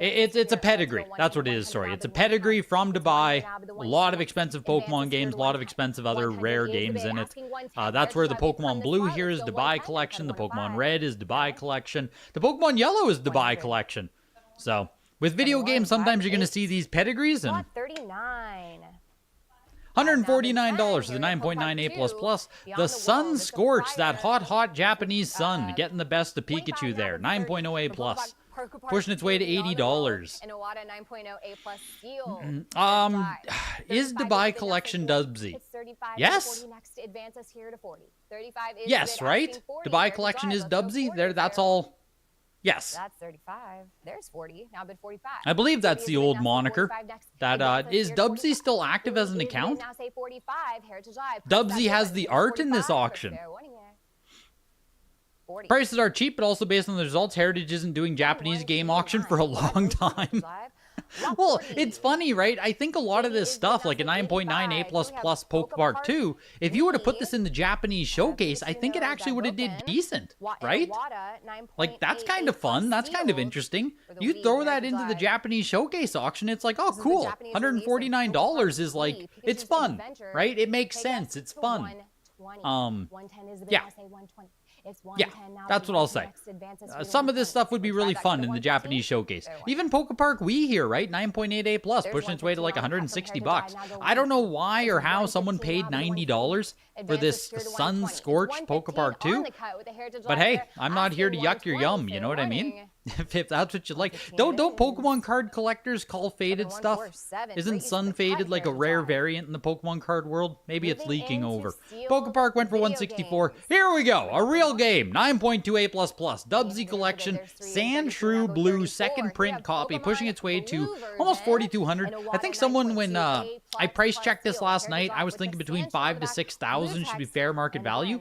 It's a pedigree. That's what it is, sorry. It's a pedigree from Dubai. A lot of expensive Pokemon games, a lot of expensive other rare games in it. That's where the Pokemon Blue here is Dubai collection. The Pokemon Red is Dubai collection. The Pokemon Yellow is Dubai collection. So, with video games, sometimes you're going to see these pedigrees and $149 for the 9.98 plus plus. The Sun Scorch, that hot Japanese sun, getting the best of Pikachu there. 9.08 plus. Pushing its way to $80. Is Dubai collection Dubsy? Yes? Yes, right? Dubai collection is Dubsy? That's all. Yes. That's 35. There's 40. Now bid 45. I believe that's the old moniker. Is Dubsy still active as an account? Dubsy has the art in this auction. Prices are cheap, but also based on the results. Heritage isn't doing Japanese game auction for a long time. Well, it's funny, right? I think a lot of this stuff, like a 9.98 plus Pokepark 2, if you were to put this in the Japanese showcase, I think it actually would have did decent, right? Like, that's kind of fun. That's kind of interesting. You throw that into the Japanese showcase auction, it's like, oh, cool. $149 is like, it's fun, right? It makes sense. It's fun. Yeah. Yeah, that's what I'll say. Some of this stuff would be really fun in the Japanese showcase. Even Pokepark Wii here, right? 9.88 plus, pushing its way to like $160. I don't know why or how someone paid $90 for this Sun Scorched Pokepark 2. But hey, I'm not here to yuck your yum, you know what I mean? If that's what you like. Don't Pokemon card collectors call faded stuff? Isn't Sun Faded like a rare variant in the Pokemon card world? Maybe it's leaking over. Pokepark went for $164. Here we go, a real game. 9.28 plus plus. Dubsy collection, Sandshrew Blue second print copy, pushing its way to almost $4,200. I think someone, when I price checked this last night, I was thinking between $5,000 to $6,000 should be fair market value.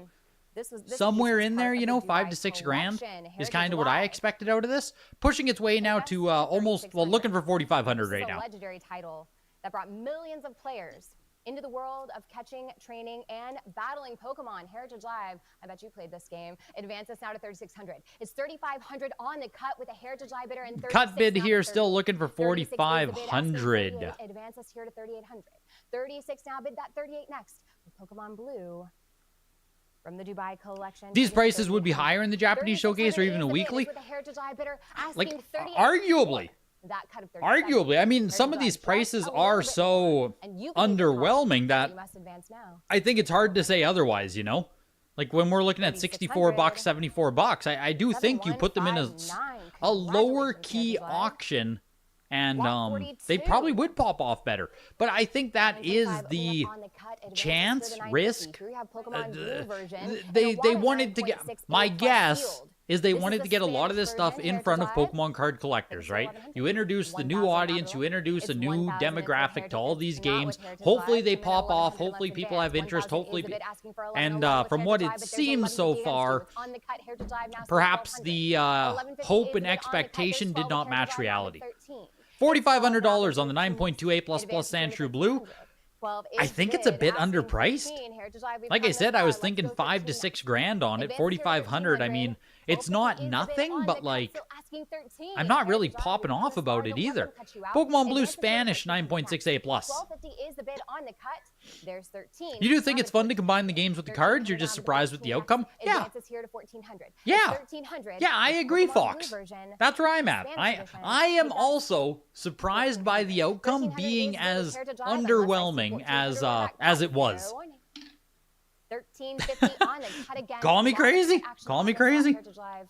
Somewhere in there, you know, $5,000 to $6,000 is kind of what I expected out of this. Pushing its way now to almost, well, looking for $4,500 right now. Legendary title that brought millions of players into the world of catching, training, and battling Pokemon. Heritage Live, I bet you played this game. Advances now to $3,600. It's $3,500 on the cut with a Heritage Live bidder and cut bid here, still looking for $4,500. Advances here to $3,800. 36 now, bid that 38 next with Pokemon Blue. From the Dubai collection. These prices would be higher in the Japanese showcase or even a weekly. Like, arguably. Arguably. I mean, some of these prices are so underwhelming that I think it's hard to say otherwise, you know? Like, when we're looking at $64, $74, I do think you put them in a lower key auction and Lot they 42. probably would pop off better. But I think that is 9.5 the opening up on the cut, advances chance, for the 950. risk. Here we have Pokemon Blue version, and a They Water wanted to get, 9.6 my A+ guess sealed. is they This is wanted the to get a lot of this Spanish stuff version, in front of Heritage Pokemon card collectors, right? 1,100. You introduce the new 1,000 audience, capital. you introduce a It's new 1,000 for demographic Heritage to all Defense, these not games. with Heritage Hopefully Live, they and then pop off, 1,100 hopefully less people have advanced. interest, 1,000 hopefully is a bid asking for and 11,100 from with what Heritage it Live, but there's seems so 1150 far, against you. It's on the cut, Heritage Live now, perhaps 1,200. the 1150 hope is and a bid on the cut, expectation there's did 12 not with Heritage match Live now reality. with 13. $4,500 on the 9.2 A++ Sandshrew Blue. 12 I is think it's a bid, bit asking underpriced. 13. Heritage Live, we've Like I come said, this I was far. Let's thinking go 5 to 13 6 grand on it. Advances here to 4,500. I 1,300. mean, it's 1250 not is the bid nothing, on the but cut, like, still asking 13. I'm not really Heritage Live, popping we've come off this about far. it Don't let either. them cut you out. Pokemon Blue Advances here to Spanish 13. 9.6 A+. 1250 is the bid on the cut. There's 13. You do think Now it's fun to combine the games with the cards? You're just surprised with the outcome? Yeah. Advances here to 1,400. Yeah. It's 1,300. Yeah, I With agree, Pokemon Fox. Blue version. That's where I'm at. Spanish edition. I am Because also surprised by the outcome 1,300 being is the as Heritage Live, unless I see underwhelming 1,400 as on it that was. cut. 1350 on the cut again. Call me Lots of crazy. action Call on me this one, crazy. Heritage Live.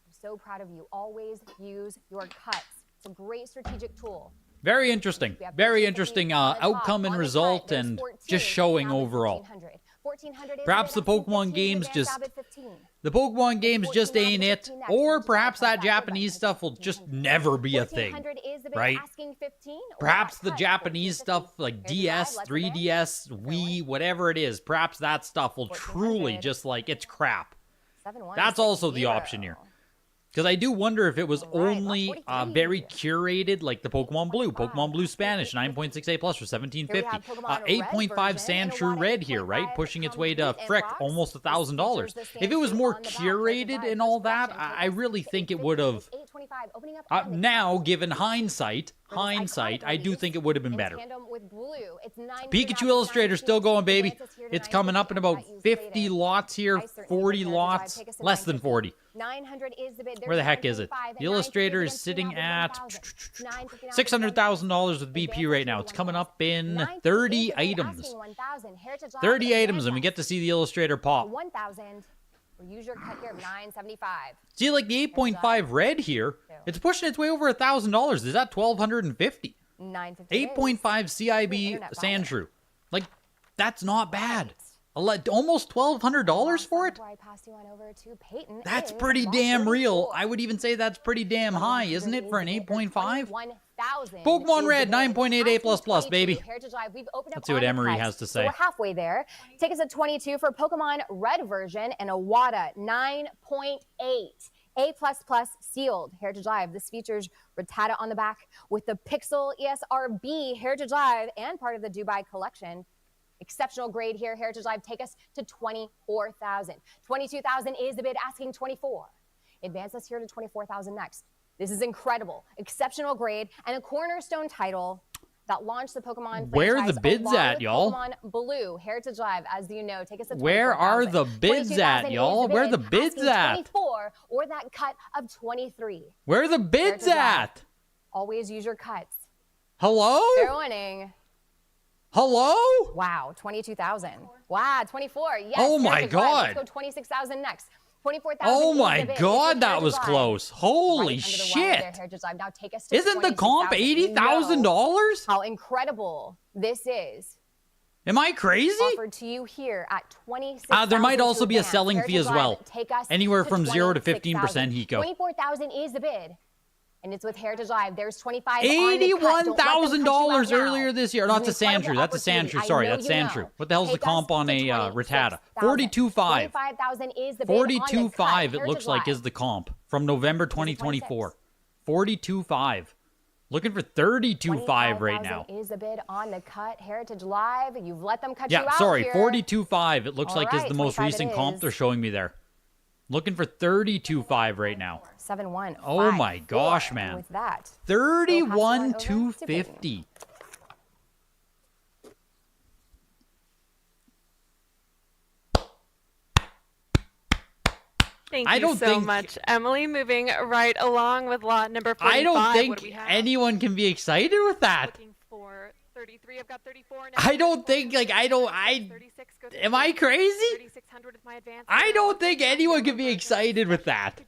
I'm so proud of you. Always use your cuts. It's a great strategic tool. Very interesting. We have Very 1350 interesting on the top. outcome and On the result cut, there's and 14. just showing Now it's overall. 1,400. 1,400 is Perhaps the bid, asking Pokemon 15, games advanced just now bid 15. the Pokemon games just 14 ain't now bid it, 15 next. or Heritage perhaps Live that plus that bid Japanese button. stuff will just never be a thing. 1,400 is the bid, right? asking 15, or Perhaps that the cut, Japanese 1450. stuff like Heritage DS, Live, let's bid. 3DS, Wii, whatever it is, perhaps that stuff will truly 1400. just like it's crap. 7-1, That's also the 6-0. option here. Because I do wonder if it was All right, only lot 43. very curated, like the Pokemon Blue, Pokemon Blue Spanish, 9.6 A+ for 1750, Here we have Pokemon Red 8.5 version, and a Sandshrew wad Red of here, right? 8.5 Pushing its way to complete frick, inbox. almost This $1,000. features the If it was Sandshrew more on the back. curated Heritage and Live, all first that, option, I really take think it 850, would have. 825, opening up on the Now, cut. given hindsight, For this iconic I do release, think it would have been in better. tandem with Blue, it's 900 Pikachu out of Illustrator 9 still going, baby. Advances here to It's coming up in 950. about Got 50 used lots here, I certainly 40 would. Heritage Live, lots, take us to less than 950. 40. 900 is the bid. Where the There's heck is it? 925, The and Illustrator is 950 sitting against you at now with 1,000. 950 $600,000 with BP right now. It's coming up in 30 items. 30 items, and we get to see the Illustrator pop. 1,000. Or use your cut here of 975. See, like the 8.5 red here, it's pushing its way over $1,000. Is that 1,250? 950. 8.5 CIB Sandshrew. Like, that's not bad. Almost $1,200 for it? Before I pass you on over to Peyton, That's is pretty lot damn real. 34. I would even say that's pretty damn high, isn't it, for an 8.5? 21,000 Pokemon is Red, the bid. 9.8 A++, Asking baby. 22. Heritage Live, we've opened up Let's see what on the Emery cut, has to so say. we're halfway there. Take us at 22 for Pokemon Red version and a WADA 9.8. A++ sealed Heritage Live. This features Rattata on the back with the Pixel ESRB Heritage Live and part of the Dubai collection. Exceptional grade here, Heritage Live. Take us to 24,000. 22,000 is the bid, asking 24. Advance us here to 24,000 next. This is incredible. Exceptional grade and a cornerstone title that launched the Pokemon Where are franchise the bids along at, with y'all? Pokemon Blue, Heritage Live, as you know. Take us to 24,000. Where are the bids at, 22,000 y'all? is the Where are bid, the bids asking at? 24 or that cut of 23. Where are the bids Heritage Live. at? Always use your cuts. Hello? Fair warning. Hello? Wow, 22,000. Wow, 24. Yes. Oh my Heritage Live. God. Let's go 26,000 next. 24,000. Oh is my the bid. God, It's that Heritage was Live. close. Right Holy under the wire shit. there, Heritage Live. Now take us to Isn't the comp 26,000. $80,000? How incredible this is. Am I crazy? Offered to you here at 26,000. There might also to be a advance. selling fee Heritage as Live, well. Take us Anywhere to from 0 to 15% 26,000. Hiko. 24,000 is the bid. And it's with Heritage Live. There's 25 on the cut. Don't let them $81,000 cut you out earlier now. this year. This Not is to an incredible Sandshrew. That's a opportunity. Sandshrew. I Sorry, know that's you Sandshrew. know. What the hell's the Take comp us on to a 26,000. Rattata? 42.5. 25,000 is the bid on the cut. 42.5 it Heritage looks like Live. is the comp from November 2024. 42.5. Looking for 32.5 right now. 25,000 is the bid on the cut. Heritage Live. You've let them cut you Yeah, out sorry, here. 42.5 it looks All like is right, the most 25 it recent comp is. they're showing me there. Looking for 32.5 right now. 7-1. Oh my 5-4. gosh, man. With that. 31,250. Thank I you don't so think- much, Emily. Moving right along with lot number 45. I don't What think do we have? anyone can be excited with that. Looking for 33. I've got 34 now. I don't think, like, am I crazy? 3600 with my advance. I don't think anyone could be excited with that.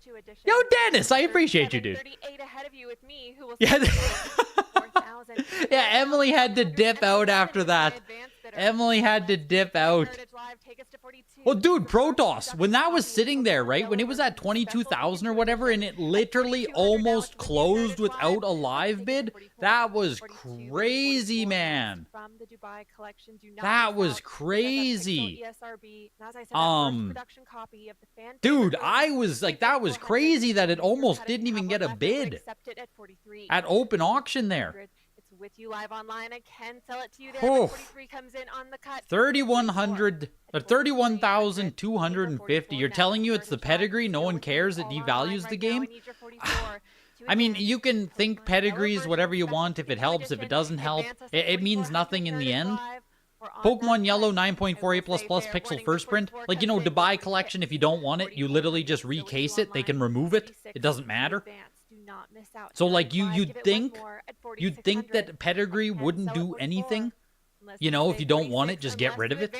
Yo, Dennis, I appreciate you, dude. 38 ahead of you with me, who will Yeah. 4,000. Yeah, Emily had to dip out after that. Emily had to dip out. Well, dude, Protoss, when that was sitting there, right, when it was at 22,000 or whatever, and it literally almost closed without a live bid, that was crazy, man. That was crazy. Dude, I was like, that was crazy that it almost didn't even get a bid at open auction there. With you live online, I can sell it to you there. Oh. 43 comes in on the cut. 3,100 or 31,250. You're telling you it's the pedigree? No one cares. It devalues the game. I mean, you can think pedigrees, whatever you want. If it helps, if it doesn't help, it means nothing in the end. Pokemon Yellow 9.48++ Pixel First Print. Like, you know, Dubai Collection, if you don't want it, you literally just recase it. They can remove it. It doesn't matter. So, like, you'd think that pedigree wouldn't do anything. You know, if you don't want it, just get rid of it.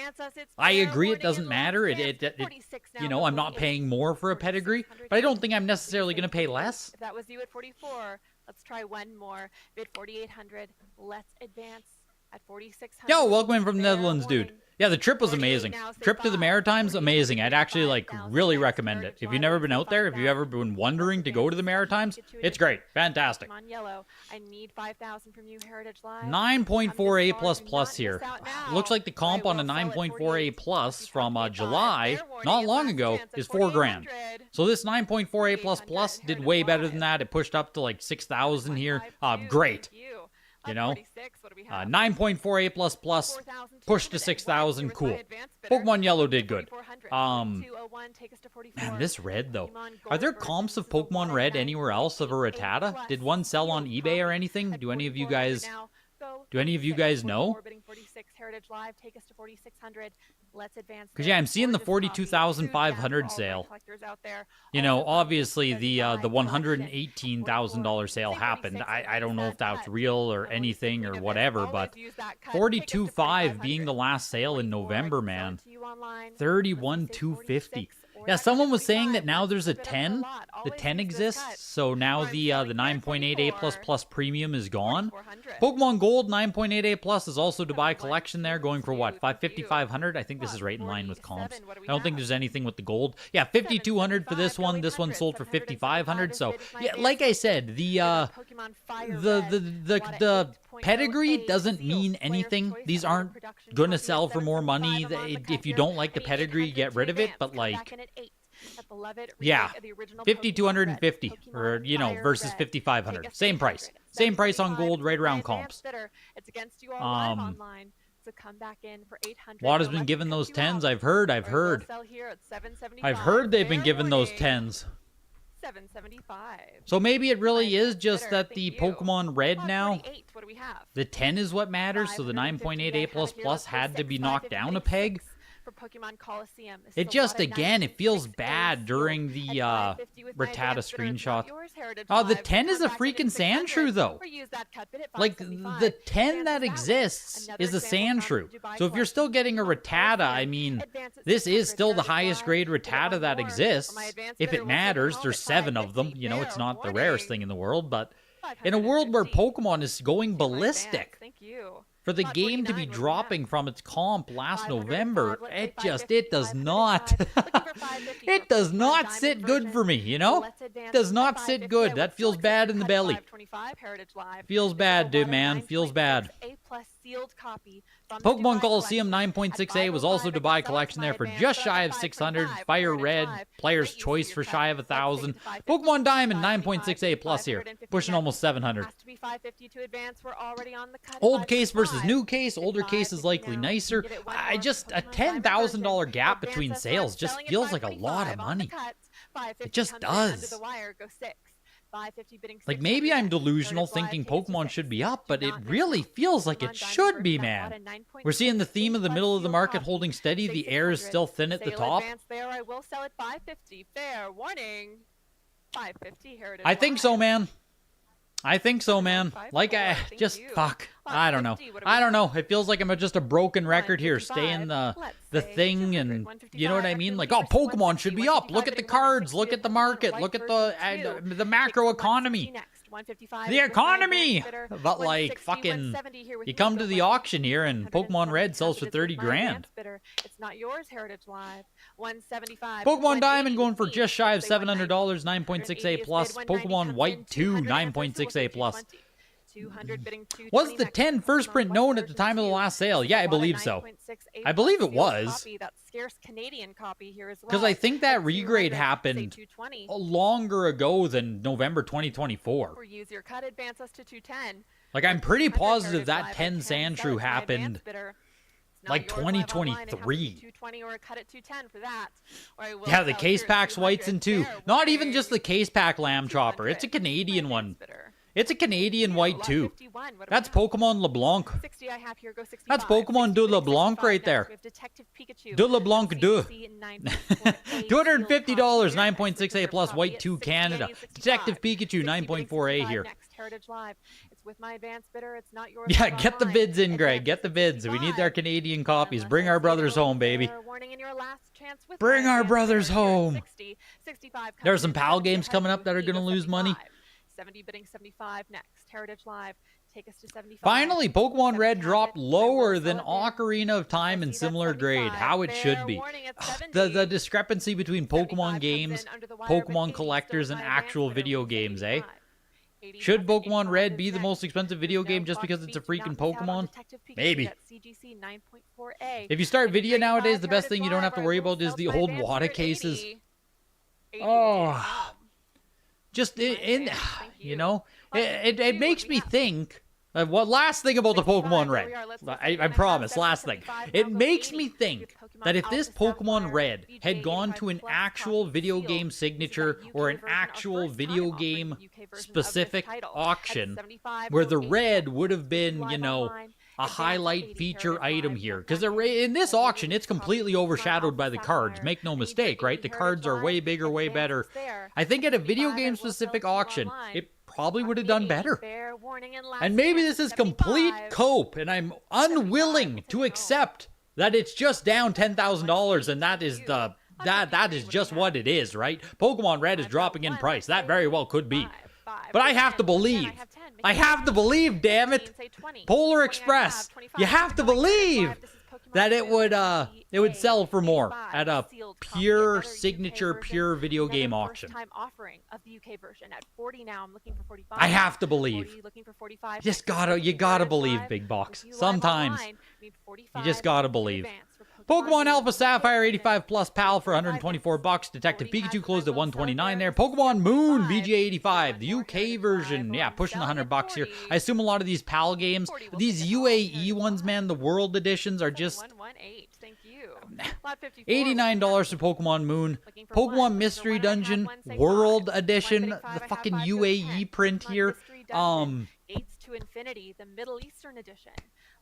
I agree, it doesn't matter. You know, I'm not paying more for a pedigree, but I don't think I'm necessarily going to pay less. If that was you at 44, let's try one more. Bid 4,800. Let's advance at 4,600. Yo, welcome in from the Netherlands, dude. Yeah, the trip was amazing. Trip to the Maritimes, amazing. I'd actually, like, really recommend it. If you've never been out there, if you've ever been wondering to go to the Maritimes, it's great. Fantastic. 9.48++ here. Looks like the comp on a 9.48+ from July, not long ago, is $4,000. So this 9.48++ did way better than that. It pushed up to like 6,000 here. Great. You know, 9.48++ pushed to 6,000. Cool. Pokemon Yellow did good. Man, this red though. Are there comps of Pokemon Red anywhere else of a Rattata? Did one sell on eBay or anything? Do any of you guys know? Because yeah, I'm seeing the 42,500 sale. You know, obviously the $118,000 sale happened. I don't know if that's real or anything or whatever, but 42.5 being the last sale in November, man. 31,250. Yeah, someone was saying that now there's a 10. The 10 exists, so now the 9.88++ premium is gone. Pokemon Gold 9.88+ is also Dubai Collection there, going for what, 550, 500? I think this is right in line with comps. I don't think there's anything with the gold. Yeah, 5,200 for this one. This one sold for 5,500. So yeah, like I said, the pedigree doesn't mean anything. These aren't gonna sell for more money. If you don't like the pedigree, get rid of it. But like, yeah, 5,250 or, you know, versus 5,500. Same price. Same price on gold, right around comps. Water's been given those 10s. I've heard they've been given those 10s. 775. So maybe it really is just that the Pokemon Red now, the 10 is what matters, so the 9.88++ had to be knocked down a peg. For Pokemon Coliseum. It just, again, it feels bad during the Rattata screenshot. Oh, the 10 is a freaking Sandshrew, though. Like, the 10 that exists is a Sandshrew. So if you're still getting a Rattata, I mean, this is still the highest grade Rattata that exists. If it matters, there's 7 of them. You know, it's not the rarest thing in the world, but in a world where Pokemon is going ballistic, for the game to be dropping from its comp last November, it does not, it does not sit good for me, you know? It does not sit good. That feels bad in the belly. Feels bad, dude, man. Feels bad. Pokemon Coliseum 9.6A was also Dubai Collection there for just shy of 600. Fire Red, Player's Choice for shy of 1,000. Pokemon Diamond 9.6A plus here, pushing almost 700. Old case versus new case. Older case is likely nicer. A $10,000 gap between sales just feels like a lot of money. It just does. Like, maybe I'm delusional thinking Pokemon should be up, but it really feels like it should be, man. We're seeing the theme of the middle of the market holding steady. The air is still thin at the top. I think so, man. I think so, man. Like, fuck. I don't know. I don't know. It feels like I'm just a broken record here, staying the thing, and you know what I mean? Like, oh, Pokemon should be up. Look at the cards. Look at the market. Look at the macro economy. The economy! But like, fucking, you come to the auction here and Pokemon Red sells for 30 grand. It's not yours, Heritage Live. 175. Pokemon Diamond going for just shy of $700, 9.6A plus. Pokemon White 2, 9.6A plus. 200 bidding 220. Was the 10 first print known at the time of the last sale? Yeah, I believe so. I believe it was. That scarce Canadian copy here as well. Because I think that regrade happened longer ago than November 2024. Or use your cut, advance us to 210. Like, I'm pretty positive that 10 Sandshrew happened like 2023. 220 or cut at 210 for that. Yeah, the case pack's whites in 2. Not even just the case pack Lamb Chopper. It's a Canadian one. It's a Canadian white too. That's Pokemon LeBlanc. 60 I have here, go 65. That's Pokemon de LeBlanc right there. We have Detective Pikachu. De LeBlanc de. $250, 9.6A plus, white 2 Canada. Detective Pikachu, 9.4A here. Heritage Live. It's with my advanced bidder. It's not yours. Yeah, get the bids in, Greg. Get the bids. We need our Canadian copies. Bring our brothers home, baby. Bring our brothers home. There are some PAL games coming up that are going to lose money. 70 bidding 75 next. Heritage Live. Take us to 75. Finally, Pokemon Red dropped lower than Ocarina of Time in similar grade. How it should be. The discrepancy between Pokemon games, Pokemon collectors, and actual video games, eh? Should Pokemon Red be the most expensive video game just because it's a freaking Pokemon? Maybe. If you start video nowadays, the best thing you don't have to worry about is the old WADA cases. Oh. Just you know, it makes me think. What last thing about the Pokemon Red? I promise, last thing. It makes me think that if this Pokemon Red had gone to an actual video game signature or an actual video game specific auction, where the red would have been, you know, a highlight feature item here. Because in this auction, it's completely overshadowed by the cards. Make no mistake, right? The cards are way bigger, way better. I think at a video game specific auction, it probably would have done better. And maybe this is complete cope, and I'm unwilling to accept that it's just down $10,000, and that is that is just what it is, right? Pokemon Red is dropping in price. That very well could be. But I have to believe. I have to believe, damn it. Polar Express. You have to believe that it would sell for more at a pure signature, pure video game auction. I have to believe. You gotta believe, big box. Sometimes you just gotta believe. Pokemon Alpha Sapphire 85 plus PAL for $124. Detective Pikachu closed at $129 there. Pokemon Moon VGA 85, the UK version, yeah, pushing $100 here. I assume a lot of these PAL games, these UAE ones, man, the World Editions are just $89 for Pokemon Moon. Pokemon Mystery Dungeon World Edition, the fucking UAE print here. Gates to Infinity, the Middle Eastern edition.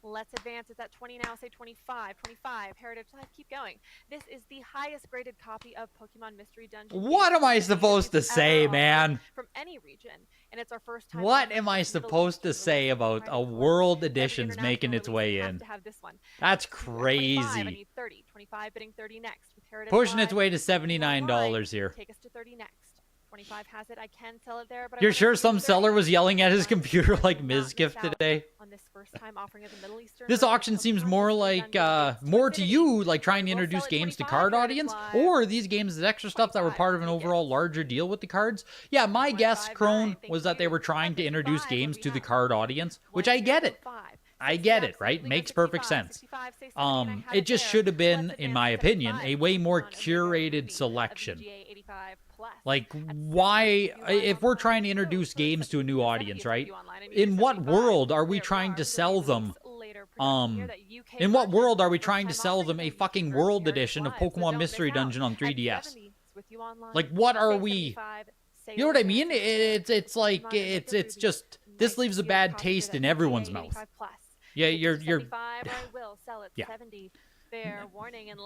Let's advance. It's at 20 now. Say 25. 25. Heritage Live. Keep going. This is the highest graded copy of Pokemon Mystery Dungeon. What am I supposed to say, man? From any region, and it's our first time. What am I supposed to say about a World Edition's making its way in? That's crazy. I need 30. 25 bidding 30 next. With Heritage pushing Live. its way to $79 here. Take us to 30 next. 25 has it. I can sell it there, but you're sure some seller was yelling at his computer like Mizgift today? On this first time offering of the Middle Eastern. This auction seems more like more to you like trying to introduce games to card audience, or these games as extra stuff that were part of an overall larger deal with the cards. Yeah, my guess, Crone, was that they were trying to introduce games to the card audience, which I get it. I get it, right? Makes perfect sense. It just should have been, in my opinion, a way more curated selection. Like, why, if we're trying to introduce games to a new audience, right? In what world are we trying to sell them? In what world are we trying to sell them a fucking World Edition of Pokemon Mystery Dungeon on 3DS? Like, what are we? You know what I mean? It's like, it's just, this leaves a bad taste in everyone's mouth. Yeah, you're yeah.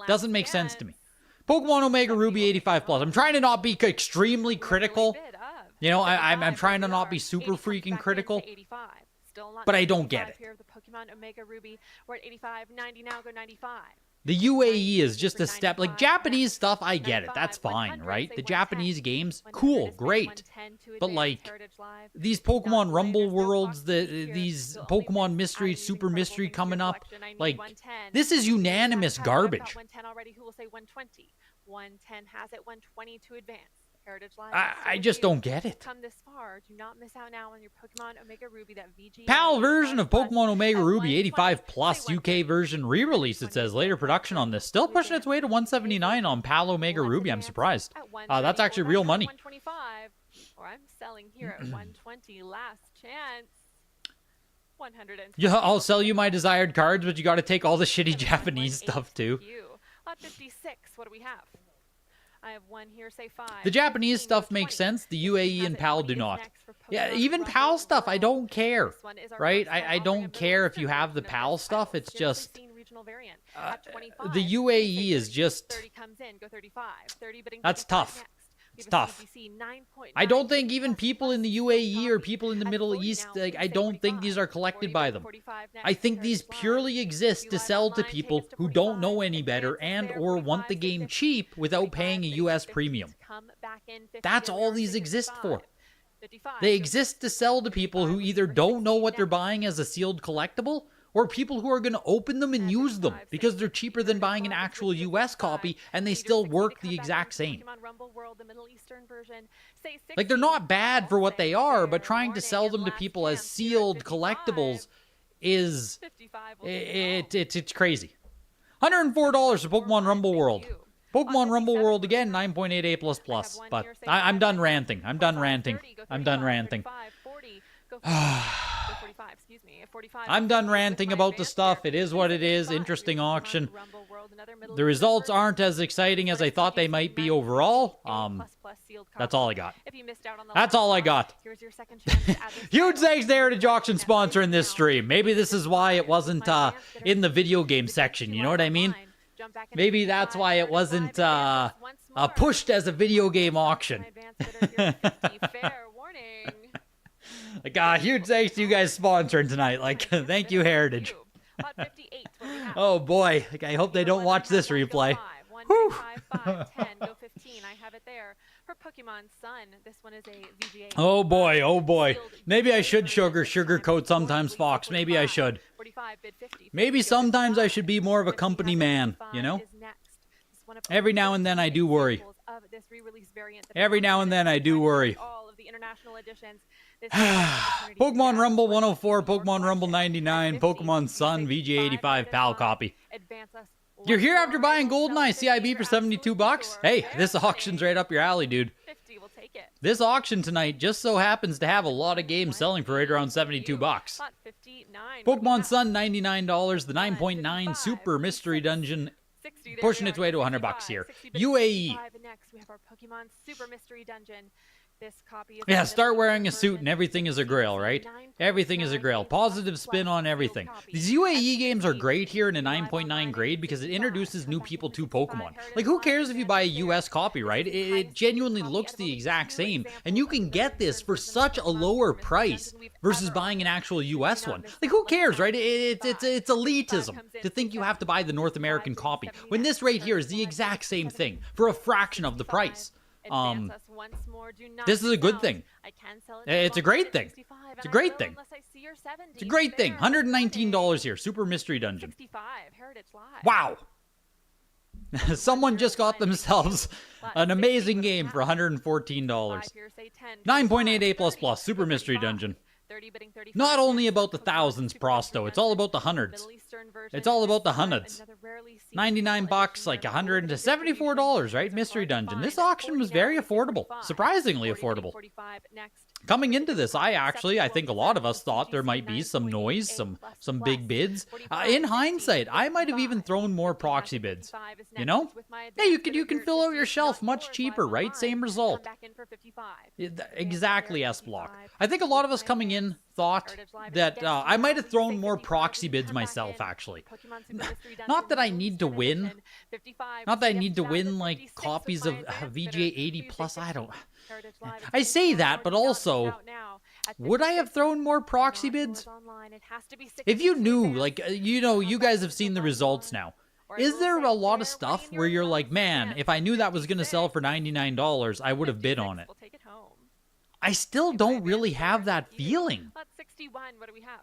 Doesn't make sense to me. Pokemon Omega Ruby 85 plus. I'm trying to not be extremely critical. You know, I'm trying to not be super freaking critical, but I don't get it. Here of the Pokemon Omega Ruby, we're at 85, 90 now, go 95. The UAE is just a step, like Japanese stuff, I get it, that's fine, right? The Japanese games, cool, great. But like, these Pokemon Rumble Worlds, these Pokemon Mystery, Super Mystery coming up, like, this is unanimous garbage. 110 already, who will say 120? 110 has it, 120 to advance. Heritage Live. I just don't get it. Come this far. Do not miss out now on your Pokemon Omega Ruby, that VG. PAL version of Pokemon Omega Ruby 85 plus UK version re-release, it says. Later production on this. Still pushing its way to 179 on PAL Omega Ruby. I'm surprised. That's actually real money. 125. Or I'm selling here at 120. Last chance. 100. Yeah, I'll sell you my desired cards, but you got to take all the shitty Japanese stuff too. Lot 56. What do we have? I have one here, say 5. The Japanese stuff makes sense. The UAE and PAL do not. Yeah, even PAL stuff, I don't care. Right? I don't care if you have the PAL stuff. It's just... the UAE is just... That's tough. It's tough. I don't think even people in the UAE or people in the Middle East, like, I don't think these are collected by them. I think these purely exist to sell to people who don't know any better and or want the game cheap without paying a US premium. That's all these exist for. They exist to sell to people who either don't know what they're buying as a sealed collectible, or people who are going to open them and use them because they're cheaper than buying an actual US copy and they still work the exact same. Like, they're not bad for what they are, but trying to sell them to people as sealed collectibles is... It's crazy. $104 for Pokemon Rumble World. Pokemon Rumble World again, 9.88++. But I'm done ranting. I'm done ranting. I'm done ranting. I'm done ranting about the stuff. It is what it is. Interesting auction. The results aren't as exciting as I thought they might be overall. That's all I got. That's all I got. Huge thanks to Heritage Auction sponsoring this stream. Maybe this is why it wasn't in the video game section. You know what I mean? Maybe that's why it wasn't pushed as a video game auction. Like, huge thanks to you guys sponsoring tonight. Like, thank you, Heritage. Oh boy, like, I hope they don't watch this replay. Whew. Oh boy, oh boy. Maybe I should sugarcoat sometimes, Fox. Maybe I should. Maybe sometimes I should be more of a company man, you know? Every now and then I do worry. Every now and then I do worry. Pokemon Rumble 104, Pokemon Rumble 99, Pokemon Sun, VG85 PAL copy. You're here after buying GoldenEye CIB for $72? Hey, this auction's right up your alley, dude. This auction tonight just so happens to have a lot of games selling for right around $72. Pokemon Sun, $99, the 9.9 Super Mystery Dungeon pushing its way to $100 here. UAE. Next, we have our Pokemon Super Mystery Dungeon. This copy is yeah, start wearing a suit and everything is a grail, right? Everything is a grail. Positive spin on everything. These UAE games are great here in a 9.9 grade because it introduces new people to Pokemon. Like, who cares if you buy a US copy, right? It genuinely looks the exact same, and you can get this for such a lower price versus buying an actual US one. Like, who cares, right? It's elitism to think you have to buy the North American copy, when this right here is the exact same thing for a fraction of the price. This is a good thing. It's a great thing. It's a great thing. It's a great thing. $119 here. Super Mystery Dungeon. Wow. Someone just got themselves an amazing game for $114. 9.88++. Super Mystery Dungeon. Not only about the thousands, Prosto. It's all about the hundreds. It's all about the hundreds. $99, like $174, right? Mystery Dungeon. This auction was very affordable. Surprisingly affordable. Coming into this, I think a lot of us thought there might be some noise, some big bids. In hindsight, I might have even thrown more proxy bids. You know? Hey, you can fill out your shelf much cheaper, right? Same result. Exactly, S-Block. I think a lot of us coming in thought that I might have thrown more proxy bids myself, actually. Not that I need to win. Not that I need to win, like, copies of VGA 80 plus. I don't... Heritage Live is I getting say more that, but do not miss also, out now. At would I have 56, thrown more proxy not yours bids? online. It has to be If you 62 knew, advance. like, you know, you guys have seen the results now. Is there a lot of stuff where you're like, man, if I knew that was going to sell for $99, I would have bid on it? We'll take it home. I still don't really have that feeling. That's 61. What do we have?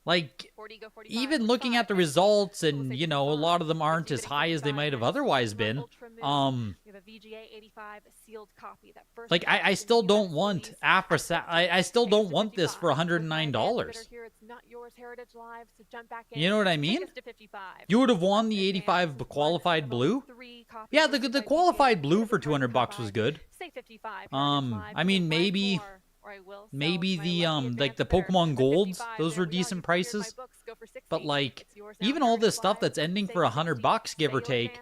Like, 40, go 45, even looking at the 45. results, and, you know, a lot of them aren't as high as they might have otherwise been. We have a VGA 85 sealed copy. That first Like, I still don't want, I still don't want this for $109. Here, it's not yours, Heritage Live, so jump back in. You know what I mean? You would have won the 85 qualified blue? Yeah, the qualified blue for $200 was good. Say 55. I mean, maybe the like the Pokemon Golds, those were decent prices. But like, even all this stuff that's ending for $100, give or take,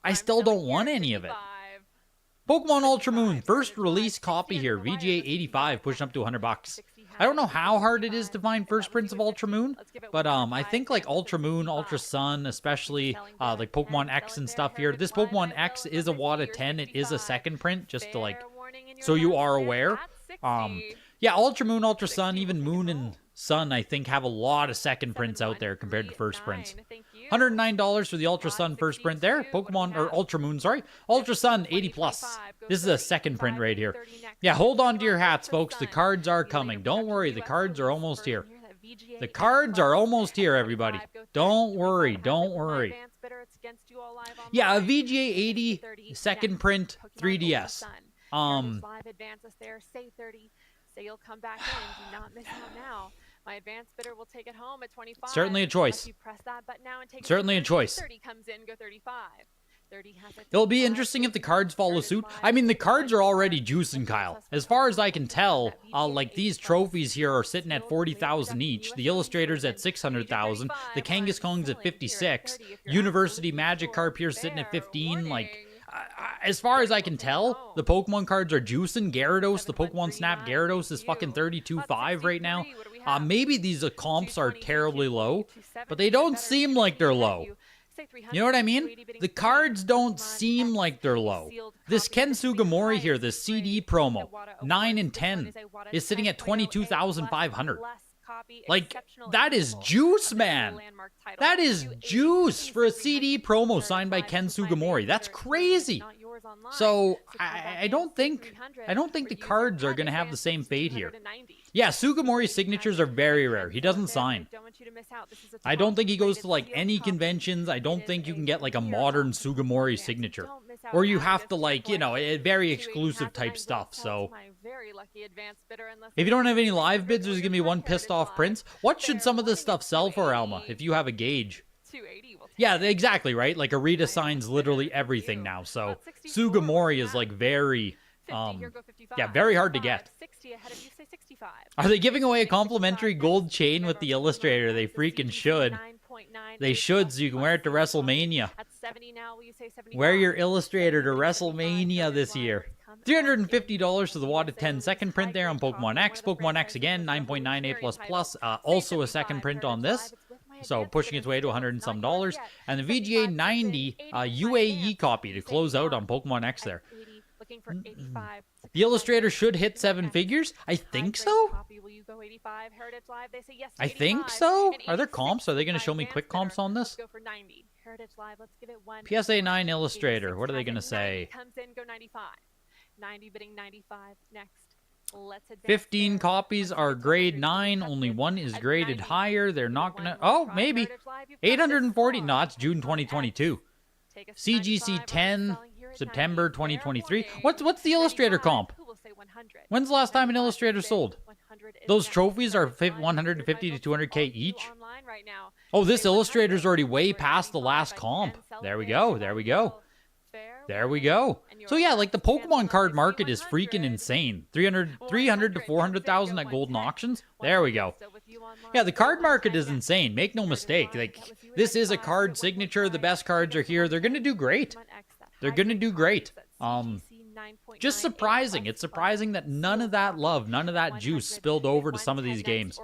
I still don't want any of it. Pokemon Ultra Moon, first release copy here, VGA 85, pushing up to $100. I don't know how hard it is to find first prints of Ultra Moon, but I think like Ultra Moon, Ultra Sun, especially like Pokemon X and stuff here. This Pokemon X is a WATA 10. It is a second print, just to like, so you are aware. Yeah, Ultra Moon, Ultra Sun, even Moon and Sun, I think, have a lot of second prints out there compared to first prints. $109 for the Ultra Sun first print there. Pokemon, or Ultra Moon, sorry. Ultra Sun, 80 plus. This is a second print right here. Yeah, hold on to your hats, folks. The cards are coming. Don't worry, the cards are almost here. The cards are almost here, everybody. Don't worry, don't worry. Yeah, a VGA 80 second print 3DS. Live advances there. Say 30. Say you'll come back in. Do not miss out now. My advanced bidder will take it home at 25. Certainly a choice. You press that button now and take Certainly a choice. 30 comes in, go 35. 30 has it. It'll be interesting if the cards follow suit. I mean, the cards are already juicing, Kyle. As far as I can tell, like these trophies here are sitting at 40,000 each. The Illustrators at 600,000. The Kangaskong's at 56. University Magikarp here sitting at 15. Like, as far as I can tell, the Pokemon cards are juicing. Gyarados, the Pokemon Snap Gyarados is fucking 32.5 right now. Maybe these comps are terribly low, but they don't seem like they're low. You know what I mean? The cards don't seem like they're low. This Ken Sugimori here, this CD promo, 9 and 10, is sitting at 22,500. Like, that is juice, man. That is juice for a CD promo signed by Ken Sugimori. That's crazy. So I don't think the cards are gonna have the same fate here. Yeah, Sugimori's signatures are very rare. He doesn't sign. I don't think he goes to like any conventions. I don't think you can get like a modern Sugimori signature, or you have to like, you know, a very exclusive type stuff. So if you don't have any live bids, there's gonna be one pissed off prince. What should some of this stuff sell for, Alma, if you have a gauge? Yeah, exactly, right? Like, Arita signs literally everything now, so Sugimori is, like, very, yeah, very hard to get. Are they giving away a complimentary gold chain with the Illustrator? They freaking should. They should, so you can wear it to WrestleMania. Wear your Illustrator to WrestleMania this year. $350 for the WATA 10 second print there on Pokemon X. Pokemon X again, 9.98++. Also a second print on this. So pushing its way to $100 and some. And the VGA 90 UAE copy to close out on Pokemon X there. The Illustrator should hit 7 figures? I think so? I think so? Are there comps? Are they going to show me quick comps on this? PSA 9 Illustrator, what are they going to say? 90 bidding 95 next. 15 copies are grade 9. Only one is graded higher. They're not going to... Oh, maybe. 840. No, it's June 2022. CGC 10, September 2023. What's the Illustrator comp? When's the last time an Illustrator sold? Those trophies are 150 to 200K each? Oh, this Illustrator's already way past the last comp. There we go. There we go. There we go. So yeah, like the Pokemon card market is freaking insane. 300 to 400,000 at golden auctions. There we go. Yeah, the card market is insane. Make no mistake. Like, this is a card signature. The best cards are here. They're going to do great. They're going to do great. Just surprising. It's surprising that none of that love, none of that juice spilled over to some of these games.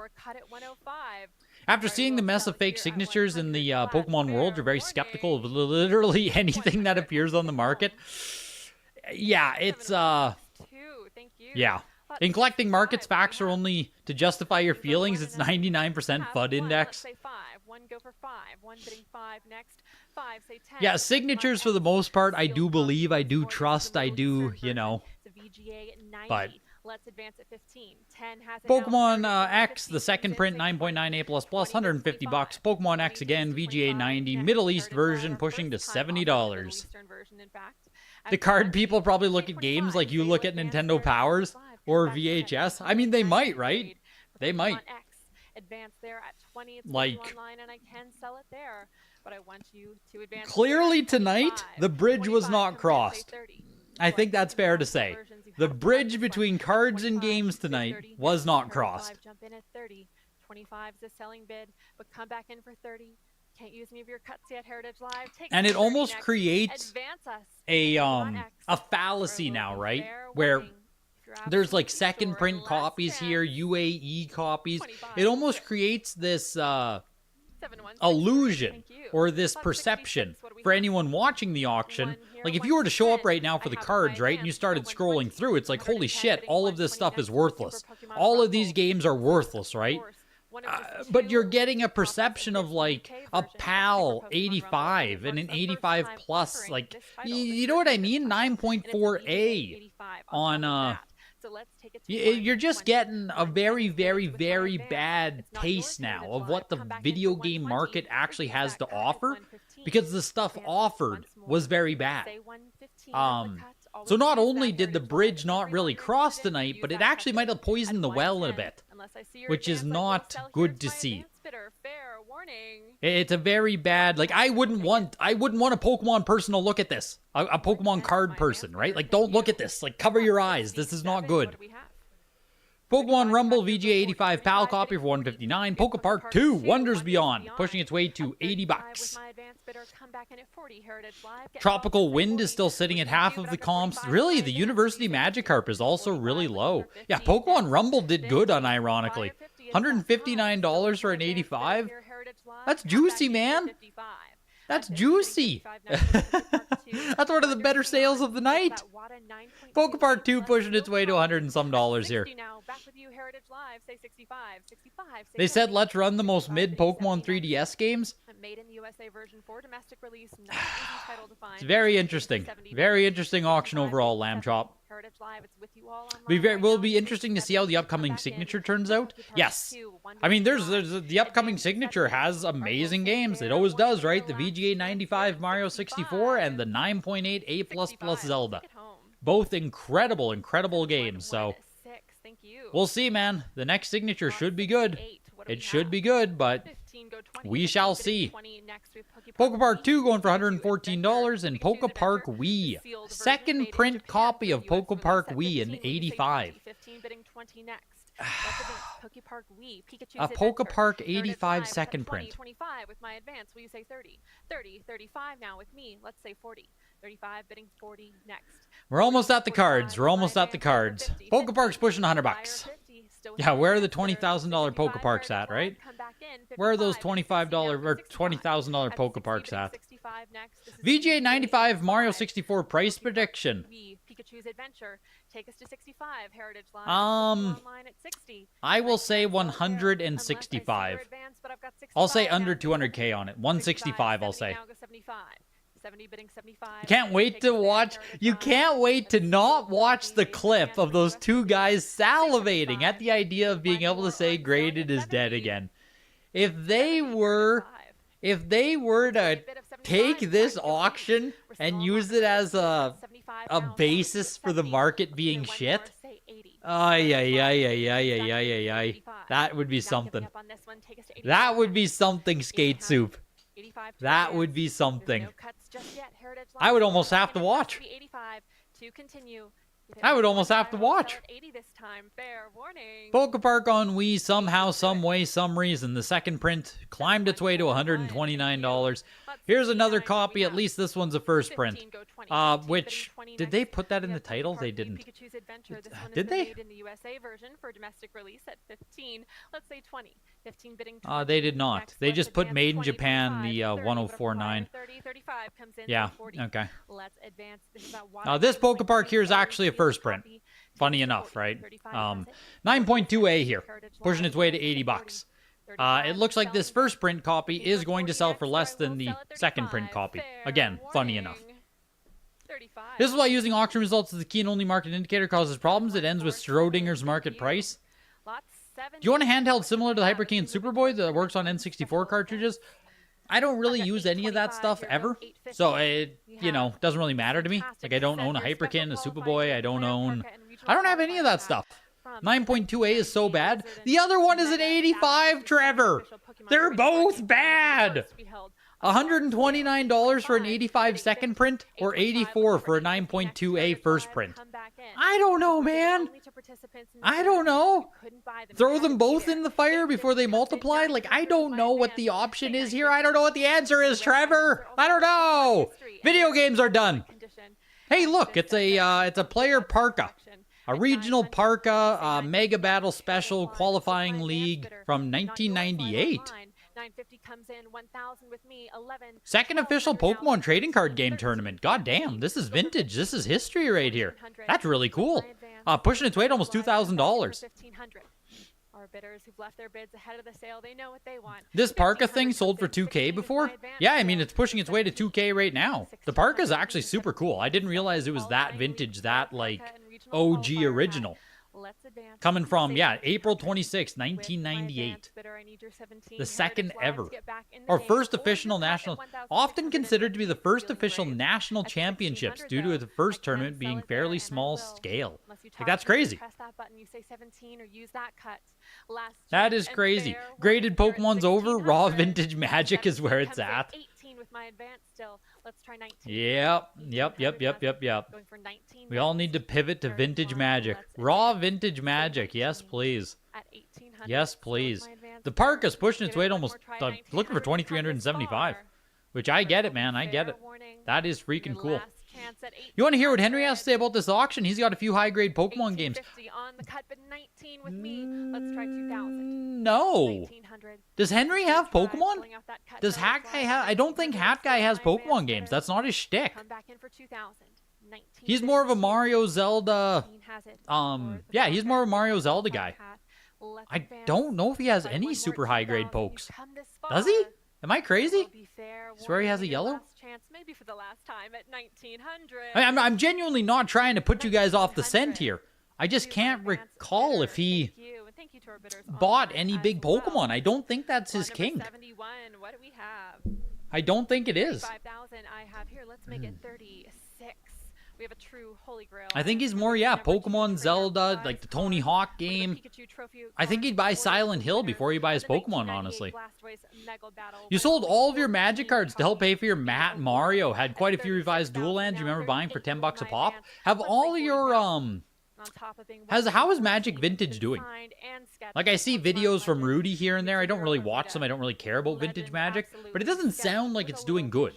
After seeing the mess of fake signatures in the Pokemon world, you're very skeptical of literally anything that appears on the market. Yeah, it's Thank you. Yeah. In collecting markets, facts are only to justify your feelings. It's 99% FUD index. Say 5. 1 go for 5. 1 bidding 5 next. 5 say 10. Yeah, signatures for the most part, I do believe, I do trust, I do, you know. It's a VGA 90. But let's advance at 15. 10 has it Pokemon now. X, the second print, 9.98 plus plus, $150. Pokemon X again, VGA 90, Middle East version pushing to $70. The card people probably look at games like you look at Nintendo Powers or VHS. I mean, they might, right? They might. Advance there at 20. It's like, online and I can sell it there, but I want you to advance. Clearly tonight, the bridge was not crossed. I think that's fair to say. The bridge between cards and games tonight was not crossed. Jump in at 30. 25 is a selling bid, but come back in for 30. Can't use any of your cuts yet, Heritage Live. And it almost creates a fallacy now, right? Where there's like second print copies here, UAE copies. It almost creates this illusion or this perception for anyone watching the auction. Like if you were to show up right now for the cards, right, and you started scrolling through, it's like, holy shit, all of this stuff is worthless. All of these games are worthless, right? But you're getting a perception of like a PAL 85 and an 85 plus, like, you know what I mean? 9.4A on you're just getting a very, very, very bad taste now of what the video game market actually has to offer, because the stuff offered was very bad. So not only did the bridge not really cross tonight, but it actually might have poisoned the well a bit, which is not good to see. It's a very bad, like, I wouldn't want a Pokemon person to look at this. A Pokemon card person, right? Like, don't look at this. Like, cover your eyes. This is not good. Pokemon Rumble VGA 85 PAL copy for $159. Pokepark 2 Wonders Beyond pushing its way to $80. Tropical Wind is still sitting at half of the comps. Really, the University Magikarp is also really low. Yeah, Pokemon Rumble did good unironically. $159 for an 85? That's juicy, man. That's juicy. That's one of the better sales of the night. Pokepark 2 pushing its way to $100 and some here. They said let's run the most mid Pokemon 3DS games. It's very interesting. Very interesting auction overall, Lamb Chop. Will be interesting to see how the upcoming signature turns out. Yes. I mean, there's the upcoming signature has amazing games. It always does, right? The VGA 95 Mario 64 and the 9.8 A++ Zelda. Both incredible, incredible games. So we'll see, man. The next signature should be good. It should be good, but we shall see. Pokepark 2 going for $114 and Pokepark Wii. Second print copy of Pokepark Wii in 85. A Pokepark 85 second print. 25 with my advance. Will you say 30? 30, 35 now with me. Let's say 40. 35 bidding 40 next. We're almost at the cards. We're almost at the cards. Pokepark's pushing $100. Yeah, where are the $20,000 Pokeparks at, right? Where are those $25 or $20,000 Pokeparks at? VGA 95 Mario 64 price prediction. Pikachu's Adventure. Take us to 65. Heritage Live. Online at 60. I will say 165. I'll say under 200K on it. 165, I'll say. 70 bidding 75. You can't wait to not watch the clip of those two guys salivating at the idea of being able to say graded is dead again. If they were to take this auction and use it as a basis for the market being shit, that would be something. That would be something, Skate Soup. That would be something. I would almost have to watch. I would almost have to watch. Pokepark on Wii somehow, some way, some reason. The second print climbed its way to $129. Here's another copy. At least this one's a first print. Which, did they put that in the title? They didn't. Did they? They did not. They just put Made in Japan, the 1049. Yeah, okay. This Pokepark here is actually a first print. Funny enough, right? 9.2A here, pushing its way to 80 bucks. It looks like this first print copy is going to sell for less than the second print copy. Again, funny enough. This is why using auction results as the key and only market indicator causes problems. It ends with Schrodinger's market price. Do you want a handheld similar to the Hyper King and Superboy that works on N64 cartridges? I don't really use any of that stuff ever, so it, you know, doesn't really matter to me. Like, I don't own a Hyperkin, a Superboy, I don't have any of that stuff. 9.2A is so bad. The other one is an 85, Trevor. They're both bad. $129 for an 85 second print or 84 for a 9.2A first print. I don't know, man. I don't know. Throw them both in the fire before they multiply? Like, I don't know what the option is here. I don't know what the answer is, Trevor. I don't know. Video games are done. Hey, look, it's a player parka. A regional parka mega battle special qualifying league from 1998. 950 comes in, 1000 with me, 11. Second official Pokemon trading card game tournament. God damn, this is vintage. This is history right here. That's really cool. Pushing its way to almost $2,000. Our bidders who've left their bids ahead of the sale, they know what they want. This parka thing sold for 2K before? Yeah, I mean, it's pushing its way to 2K right now. The parka is actually super cool. I didn't realize it was that vintage, that, like, OG original. Coming from, yeah, April 26, 1998. The second ever. Or first official national, often considered to be the first official national championships due to the first tournament being fairly small scale. Like, that's crazy. That is crazy. Graded Pokemon's over. Raw vintage magic is where it's at. With my advance still. Let's try 19. Yep. We all need to pivot to vintage magic. Raw vintage magic. Yes, please. Yes, please. The parka's pushing its way to almost looking for 2,375. Which I get it, man. I get it. That is freaking cool. You want to hear what Henry has to say about this auction? He's got a few high-grade Pokemon games. No. Does Henry have Pokemon? Does Hat Guy have? I don't think Hat Guy has Pokemon games. That's not his shtick. He's more of a Mario Zelda. Yeah, he's more of a Mario Zelda guy. I don't know if he has any super high-grade pokes. Does he? Am I crazy? I swear he has a yellow? Maybe for the last time at 1900. I'm genuinely not trying to put you guys off the scent here. I just can't recall if he bought any big Pokemon. I don't think that's his king. What do we have? I don't think it is. 5,000 I have here. Let's make it 36. We have a true holy grail. I think he's more, yeah, Pokemon, Zelda, like the Tony Hawk game. I think he'd buy Silent Hill before he buys Pokemon, honestly. You sold all of your Magic cards to help pay for your Matt Mario. Had quite a few revised dual lands you remember buying for $10 a pop. Have all of your, how is Magic Vintage doing? Like, I see videos from Rudy here and there. I don't really watch them. I don't really care about Vintage Magic. But it doesn't sound like it's doing good.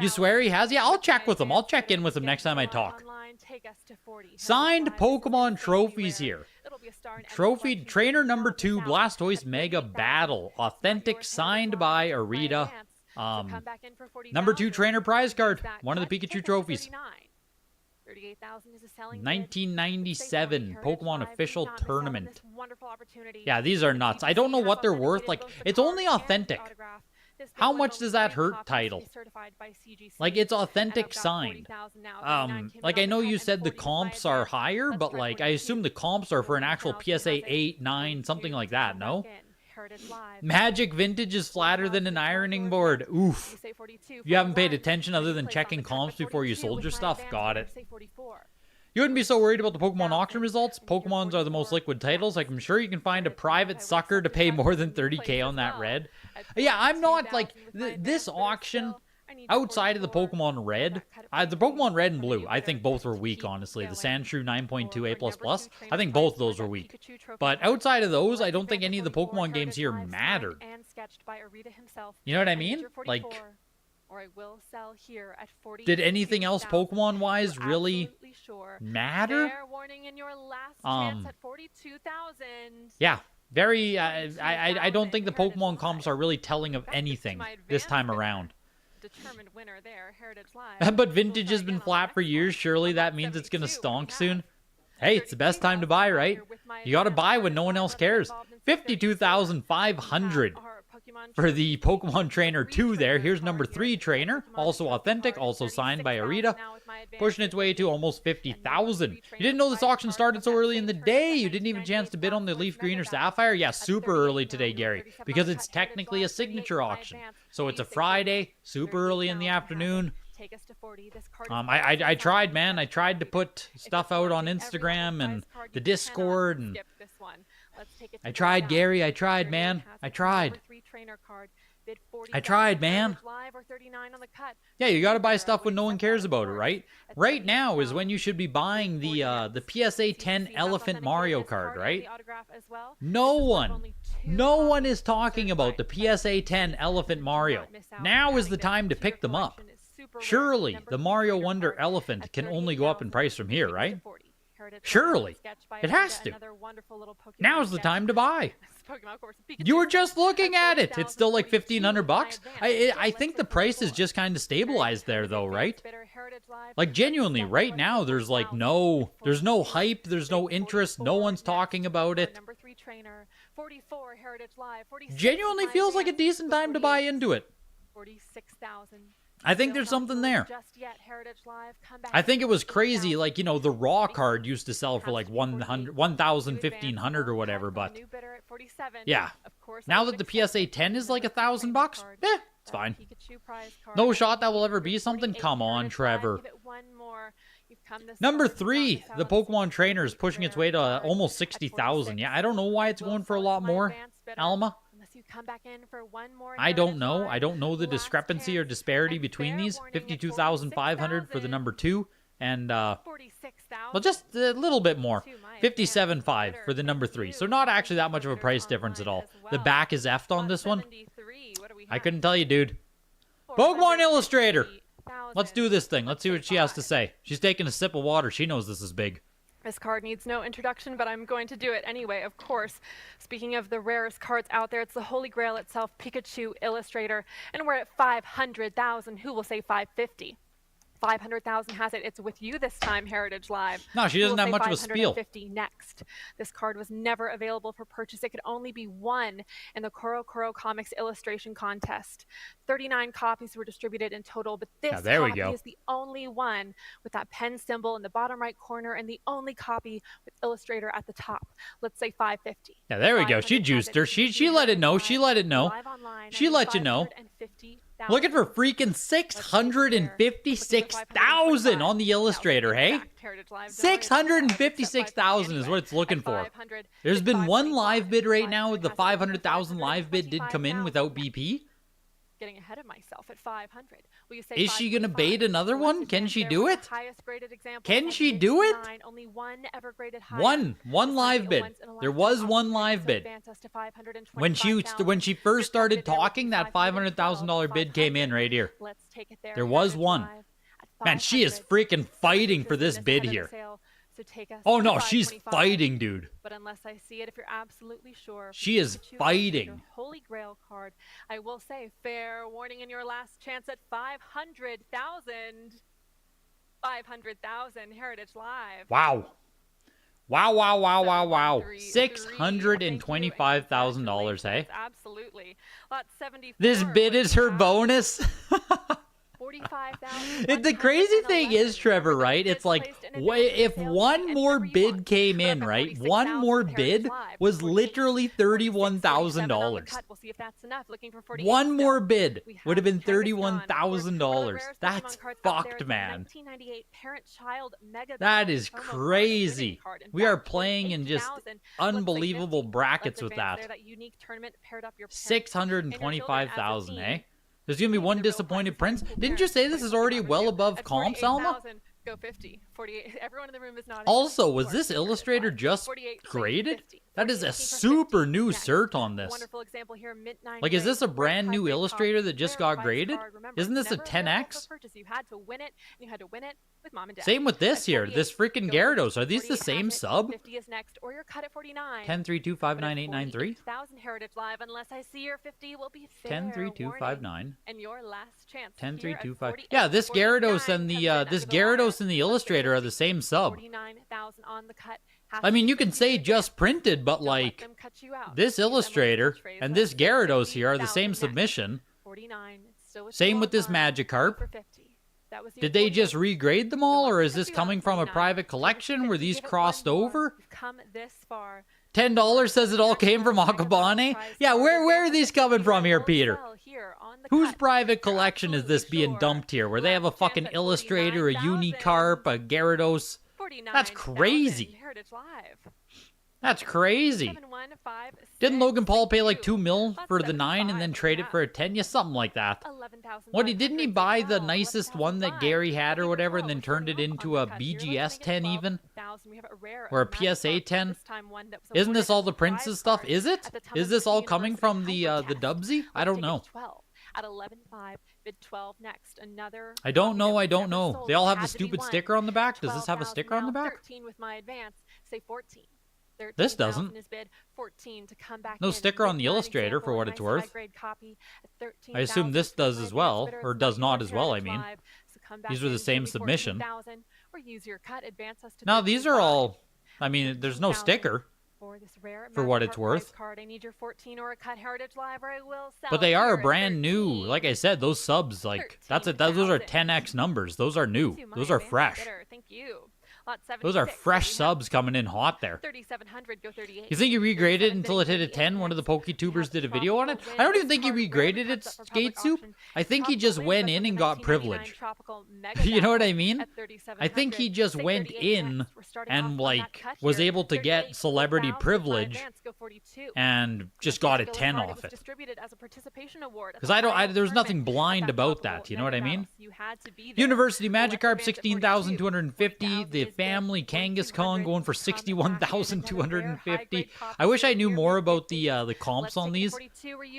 You swear he has? Yeah, I'll check with him. I'll check in with him next time I talk. Signed Pokemon trophies here. Trophy Trainer number 2 Blastoise Mega Battle. Authentic, signed by Arita. Number 2 Trainer prize card. One of the Pikachu trophies. 1997 Pokemon official tournament. Yeah, these are nuts. I don't know what they're worth. Like, it's only authentic. How much does that hurt title? Like, it's authentic signed. Like, I know you said the comps are higher, but like, I assume the comps are for an actual PSA 8, 9, something like that, no? Magic Vintage is flatter than an ironing board. Oof. You haven't paid attention other than checking comps before you sold your stuff? Got it. You wouldn't be so worried about the Pokemon auction results. Pokemons are the most liquid titles. I'm sure you can find a private sucker to pay more than 30K on that red. Yeah, I'm not, like, this auction, outside of the Pokemon Red, the Pokemon Red and Blue, I think both were weak, honestly. The Sandshrew 9.2 A++, I think both of those were weak. But outside of those, I don't think any of the Pokemon games here mattered. You know what I mean? Like, did anything else Pokemon-wise really matter? Yeah, very, I don't think the Pokemon comps are really telling of anything this time around. determined winner there, Heritage Live. But vintage has been flat for years. Surely that means it's going to stonk soon. Hey, it's the best time to buy, right? You got to buy when no one else cares. 52,500 for the Pokemon Trainer 2 there. Here's number 3 trainer, also authentic, also signed by Arita, pushing its way to almost 50,000. You didn't know this auction started so early in the day? You didn't even chance to bid on the Leaf Green or Sapphire? Yeah, super early today, Gary, because it's technically a signature auction. So it's a Friday, super early in the afternoon. I tried, man. I tried to put stuff out on Instagram and the Discord, and I tried, Gary. I tried, man. I tried. I tried, man. Yeah, you got to buy stuff when no one cares about it, right? Right now is when you should be buying the PSA 10 Elephant Mario card, right? No one is talking about the PSA 10 Elephant Mario. Now is the time to pick them up. Surely the Mario Wonder Elephant can only go up in price from here, right? Surely. It has to. Now's the time to buy. You were just looking at it. It's still like $1,500. I think the price is just kind of stabilized there, though, right? Like, genuinely, right now, there's no hype, there's no interest, no one's talking about it. Genuinely feels like a decent time to buy into it. I think there's something there. I think it was crazy, like, you know, the raw card used to sell for like 1,000, 1,500 or whatever, but yeah, now that the PSA 10 is like $1,000, it's fine. No shot that will ever be something? Come on, Trevor. Number 3, the Pokemon Trainer is pushing its way to almost 60,000. Yeah, I don't know why it's going for a lot more, Alma. I don't know. I don't know the discrepancy or disparity between these. 52,500 for the number 2, and well, just a little bit more. 57.5 for the number 3. So not actually that much of a price difference at all. The back is effed on this one. I couldn't tell you, dude. Pokemon Illustrator. Let's do this thing. Let's see what she has to say. She's taking a sip of water. She knows this is big. This card needs no introduction, but I'm going to do it anyway, of course. Speaking of the rarest cards out there, it's the Holy Grail itself, Pikachu Illustrator, and we're at 500,000. Who will say 550? 500,000 has it. It's with you this time, Heritage Live. No, she doesn't have much of a spiel. 550 next. This card was never available for purchase. It could only be won in the Koro Koro Comics illustration contest. 39 copies were distributed in total, but this copy is the only one with that pen symbol in the bottom right corner and the only copy with Illustrator at the top. Let's say 550. Yeah, there we go. She juiced her. She let it know. She let it know. She let you know. Looking for freaking 656,000 on the Illustrator, hey? 656,000 is what it's looking for. There's been one live bid right now. The 500,000 live bid did come in without BP. Getting ahead of myself at 500. Is she going to bait another one? Can she do it? Can she do it? Only one ever graded high. One live bid. There was one live bid. When she first started talking, that $500,000 bid came in right here. There was one. Man, she is freaking fighting for this bid here. Oh no, she's fighting, dude. But unless I see it, if you're absolutely sure, she is fighting. Holy Grail card. I will say, fair warning in your last chance at 500,000. 500,000 Heritage Live. Wow. Wow. $625,000, hey? Absolutely. This bid is her bonus. The crazy thing is, Trevor, right? It's like, if one more bid came in, right? One more bid was literally $31,000. One more bid would have been $31,000. That's fucked, man. That is crazy. We are playing in just unbelievable brackets with that. 625,000, eh? There's going to be one disappointed prince. Didn't you say this is already well above comps, Alma? Go 50, 48. Everyone in the room is not. Also, was this Illustrator just graded? That is a super new cert on this. Wonderful example here, Mint 9 Like, is this a grade, brand new grade Illustrator copy, that just rare got prize graded? card. Remember, Isn't this a never available 10X? for purchase. You had to win it, and you had to win it with mom and dad. Same with this At here. 48, This freaking go Gyarados. first. Are these the 48 same has it, sub? 50 is next, or you're cut at 49. 10-3-2-5-9-8-9-3. 1,000 Heritage Live, unless I see your 50 will be fair. 10-3-2-5-9. And your last chance. 10-3-2-5. Yeah, this Gyarados and the Illustrator are the same sub. 49,000 on the cut. I mean, you can say just printed, but like this Illustrator and this Gyarados here are the same submission. 49. Same with this Magikarp. Did they just regrade them all, or is this coming from a private collection? Were these crossed over? $10 says it all came from Akabane? Yeah, where are these coming from here, Peter? Whose private collection is this being dumped here? Where they have a fucking Illustrator, a Unicarp, a Gyarados? That's crazy. That's crazy. Didn't Logan Paul pay like $2 million for the 9 and then trade it for a 10? Yeah, something like that. What, didn't he buy the nicest one that Gary had or whatever and then turned it into a BGS 10 even? Or a PSA 10? Isn't this all the Prince's stuff? Is it? Is this all coming from the Dubsy? I don't know. At 11.5, bid 12 next. Another. I don't know. They all have the stupid sticker on the back. Does this have a sticker on the back? 13 with my advance. Say 14. This doesn't. Is bid 14 to come back no sticker on the Illustrator for what it's worth. I assume this does as well, or does not as well, I mean. These are the same submission. Now, these are all, I mean, there's no sticker. For what it's worth. But they are brand new. Like I said, those subs, like, those are 10X numbers. Those are new. Those are fresh. Those are fresh subs coming in hot there. You think he regraded until it hit a 10? One of the PokeTubers did a video on it? I don't even think he regraded it, Skate Soup. I think he just went in and got privilege. You know what I mean? I think he just went in and, like, was able to get celebrity privilege and just got a 10 off it. Because there's nothing blind about that, you know what I mean? University Magikarp, 16,250. The family Kangaskhan going for 61,250. I wish I knew more about the comps on these.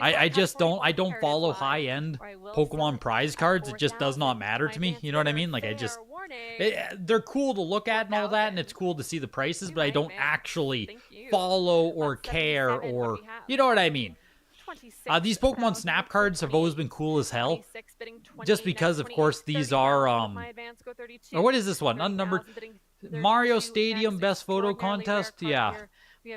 I don't follow high-end Pokemon prize cards. It just does not matter to me. You know what I mean? Like, they're cool to look at and all that, and it's cool to see the prices, but I don't actually follow or care or, you know what I mean? These Pokemon Snap cards have always been cool as hell. Just because, of course, these are, or what is this one? Unnumbered Mario Stadium Best Photo Contest? Yeah.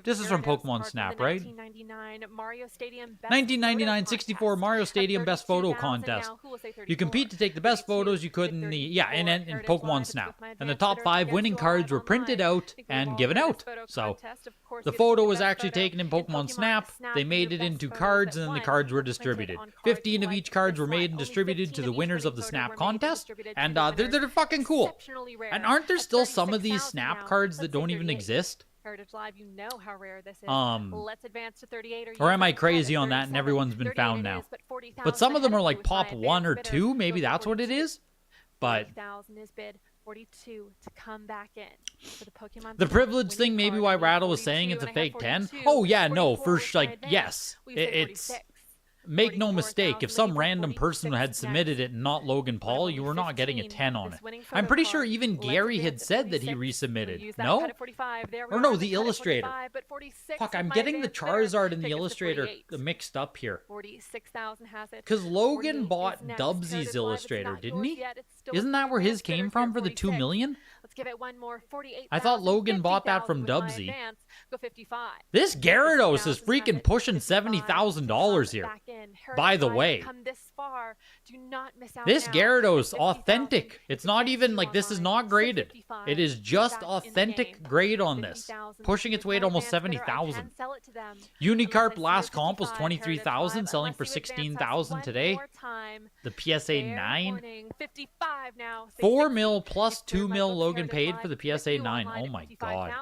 This is from Pokemon Snap, right? 1999 64 Mario Stadium Best Photo Contest. You compete to take the best photos you could in in Pokemon Snap. And the top 5 winning cards were printed out and given out. So, the photo was actually taken in Pokemon Snap, they made it into cards, and then the cards were distributed. 15 of each cards were made and distributed to the winners of the Snap contest, and they're fucking cool. And aren't there still some of these Snap cards that don't even exist? Heritage Live, you know how rare this is. Let's advance to 38. Or am I crazy on that and everyone's been found now? But some of them are like pop 1 or 2. Maybe that's what it is. But 40,000 is bid 42 to come back in for the Pokemon. The privilege thing, maybe why Rattle was saying it's a fake 10. Oh yeah, no, yes, it's. Make no mistake, if some random person had submitted it and not Logan Paul, you were not getting a 10 on it. I'm pretty sure even Gary had said that he resubmitted. No? Or no, the Illustrator. Fuck, I'm getting the Charizard and the Illustrator mixed up here. Because Logan bought Dubsy's Illustrator, didn't he? Isn't that where his came from for the $2 million? Let's give it one more. 48. I thought Logan bought that from Dubsy. This Gyarados is freaking pushing $70,000 here. By the way, this Gyarados authentic. It's not even like this is not graded. It is just authentic grade on this, pushing its way to almost 70,000. Unicarp last comp was 23,000, selling for 16,000 today. The PSA 9, 4 mil plus 2 mil Logan paid for the PSA 9. Oh my god.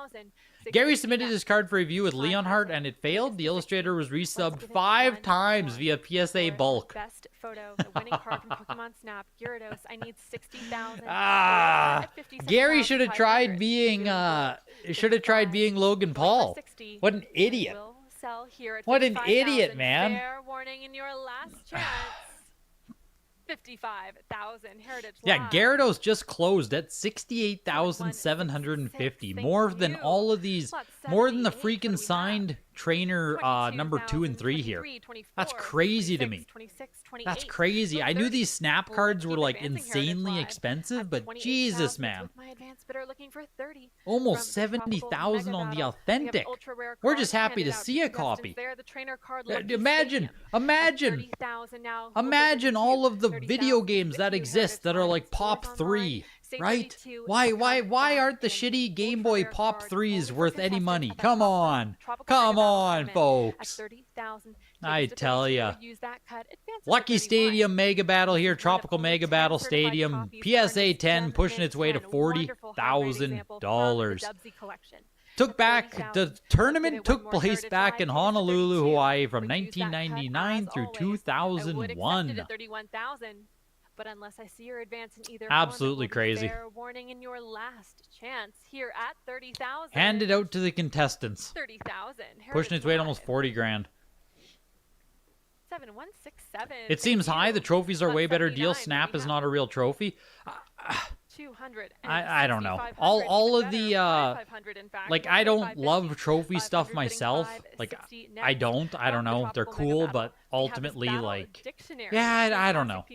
Gary submitted his card for review with Leonhardt and it failed. The illustrator was resubbed 5 times via PSA bulk. Best photo, the winning card from Pokemon Snap, Gyarados. I need 60,000. Gary should have tried being Logan Paul. What an idiot. What an idiot, man. Fair warning in your last chance. 55,000 Heritage Yeah, Live. Gyarados just closed at 68,750. More than all of these, more than the freaking signed trainer number 2 and 3 here. That's crazy to me. That's crazy. I knew these snap cards were like insanely expensive, but Jesus, man. Almost 70,000 on the authentic. We're just happy to see a copy. Imagine all of the video games that exist that are like Pop 3, right? Why aren't the shitty Game Boy Pop 3s worth any money? Come on, folks. I tell ya. Lucky Stadium Mega Battle here, Tropical Mega Battle Stadium, PSA 10 pushing its way to $40,000. The tournament took place back in Honolulu, Hawaii from 1999 through 2001. But unless I see your advance in either absolutely crazy. Fair warning in your last chance here at 30,000. Hand it out to the contestants. 30,000. Pushing its way to almost 40 grand. 7167. It seems high. The trophies are way better deal. Snap is not a real trophy. 200. I don't know. All of the like I don't love trophy stuff myself. Like I don't know. They're cool, but ultimately like yeah, I don't know.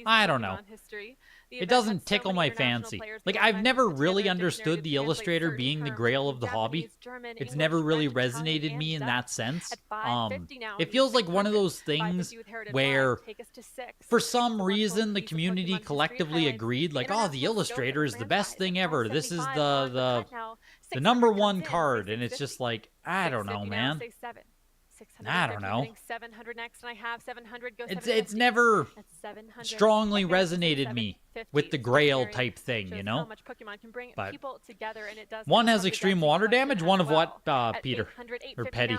It doesn't tickle my fancy. Like I've never really understood the illustrator being the grail of the hobby. It's never really resonated me in that sense. It feels like one of those things where for some reason the community collectively agreed like, oh, the illustrator is the best thing ever. This is the number one card, and it's just like I don't know, man. I don't know. 700 next, and I have 700. It's never strongly resonated me with the Grail type thing, you know. But one has extreme water damage. One of what, Peter or Petty?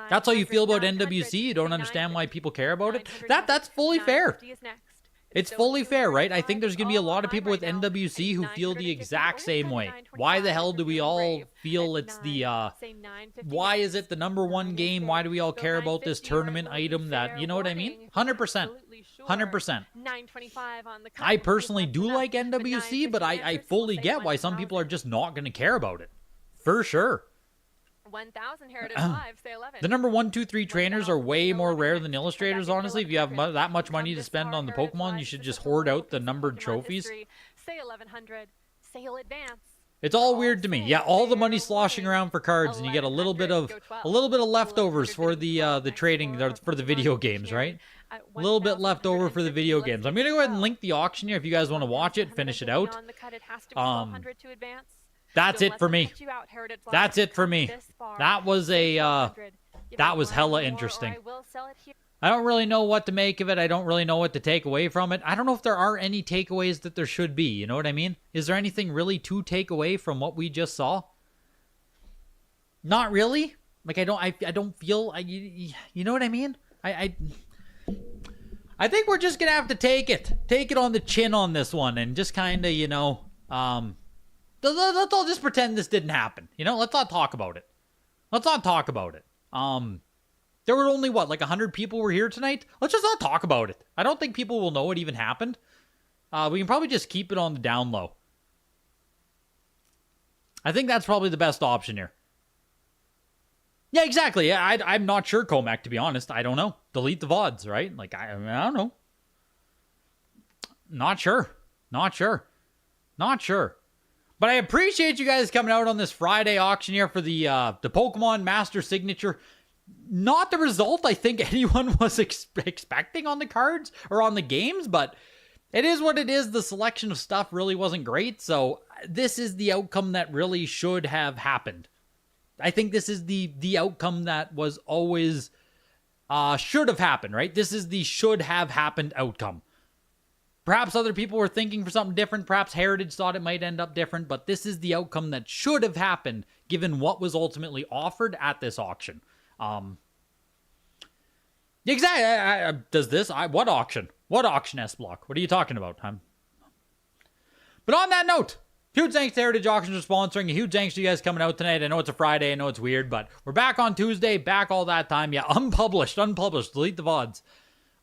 That's how you feel about NWC. You don't understand why people care about it. That's fully fair. It's fully fair, right? I think there's going to be a lot of people with NWC who feel the exact same way. Why the hell do we all feel it's the, why is it the number one game? Why do we all care about this tournament item that, you know what I mean? 100%. 100%. I personally do like NWC, but I fully get why some people are just not going to care about it. For sure. 1,000 Heritage Live, say 11. The number 1, 2, 3 trainers are way more rare than illustrators, honestly. If you have that much money to spend on the Pokemon, you should just hoard out the numbered trophies. Say 1,100. Sale advance. It's all weird to me. Yeah, all the money sloshing around for cards, and you get a little bit of leftovers for the trading for the video games, right? A little bit left over for the video games. I'm gonna go ahead and link the auction here if you guys want to watch it, finish it out. That's it for me. That's it for me. That was hella interesting. I don't really know what to make of it. I don't really know what to take away from it. I don't know if there are any takeaways that there should be. You know what I mean? Is there anything really to take away from what we just saw? Not really. Like I don't feel. You know what I mean? I think we're just gonna have to take it on the chin on this one, and just kind of let's all just pretend this didn't happen. You know, let's not talk about it. There were only, like 100 people were here tonight? Let's just not talk about it. I don't think people will know it even happened. We can probably just keep it on the down low. I think that's probably the best option here. Yeah, exactly. I'm not sure, Comac, to be honest. I don't know. Delete the VODs, right? Like, I don't know. Not sure. But I appreciate you guys coming out on this Friday auction here for the Pokemon Master Signature. Not the result I think anyone was expecting on the cards or on the games, but it is what it is. The selection of stuff really wasn't great, so this is the outcome that really should have happened. I think this is the outcome that was always should have happened, right? This is the should have happened outcome. Perhaps other people were thinking for something different. Perhaps Heritage thought it might end up different, but this is the outcome that should have happened given what was ultimately offered at this auction. Exactly. Does this? What auction? What auction, S-Block? What are you talking about? But on that note, huge thanks to Heritage Auctions for sponsoring. A huge thanks to you guys coming out tonight. I know it's a Friday. I know it's weird, but we're back on Tuesday. Back all that time. Yeah, unpublished. Delete the VODs.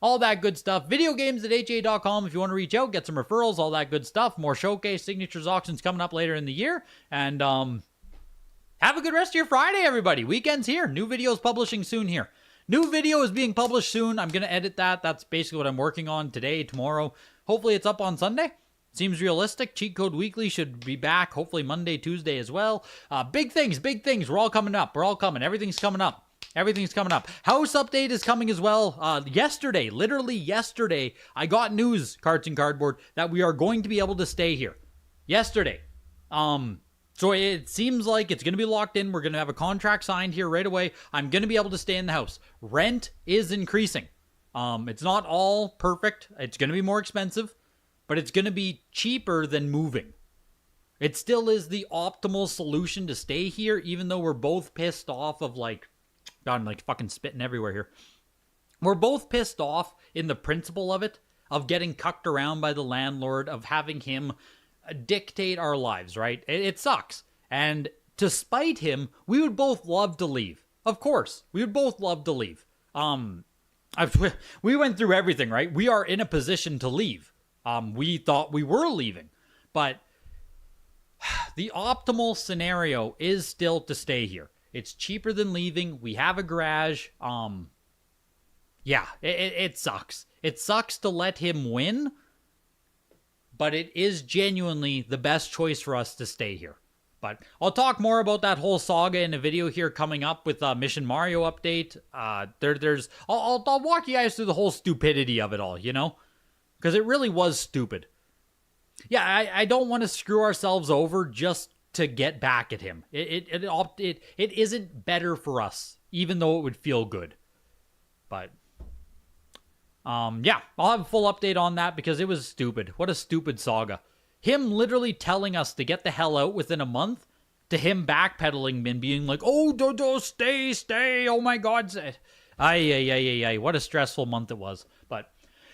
All that good stuff. Videogames@ha.com if you want to reach out, get some referrals, all that good stuff. More showcase, signatures, auctions coming up later in the year. And have a good rest of your Friday, everybody. Weekend's here. New videos publishing soon here. New video is being published soon. I'm going to edit that. That's basically what I'm working on today, tomorrow. Hopefully it's up on Sunday. Seems realistic. Cheat Code Weekly should be back. Hopefully Monday, Tuesday as well. Big things. We're all coming up. We're all coming. Everything's coming up. Everything's coming up. House update is coming as well. Yesterday, literally yesterday, I got news, Cards and Cardboard, that we are going to be able to stay here. Yesterday. So it seems like it's going to be locked in. We're going to have a contract signed here right away. I'm going to be able to stay in the house. Rent is increasing. It's not all perfect. It's going to be more expensive, but it's going to be cheaper than moving. It still is the optimal solution to stay here, even though we're both pissed off of God, I'm fucking spitting everywhere here. We're both pissed off in the principle of it, of getting cucked around by the landlord, of having him dictate our lives, right? It sucks. And to spite him, we would both love to leave. Of course, we would both love to leave. We went through everything, right? We are in a position to leave. We thought we were leaving, but the optimal scenario is still to stay here. It's cheaper than leaving. We have a garage. Yeah, it sucks. It sucks to let him win, but it is genuinely the best choice for us to stay here. But I'll talk more about that whole saga in a video here coming up with a Mission Mario update. I'll walk you guys through the whole stupidity of it all, you know? Because it really was stupid. Yeah, I don't want to screw ourselves over just to get back at him. It isn't better for us, even though it would feel good. But yeah, I'll have a full update on that because it was stupid. What a stupid saga. Him literally telling us to get the hell out within a month, to him backpedaling and being like, oh, stay, oh my God. Ay, what a stressful month it was. But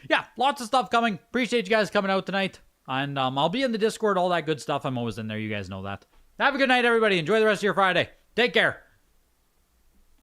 yeah, lots of stuff coming. Appreciate you guys coming out tonight. And I'll be in the Discord, all that good stuff. I'm always in there. You guys know that. Have a good night, everybody. Enjoy the rest of your Friday. Take care.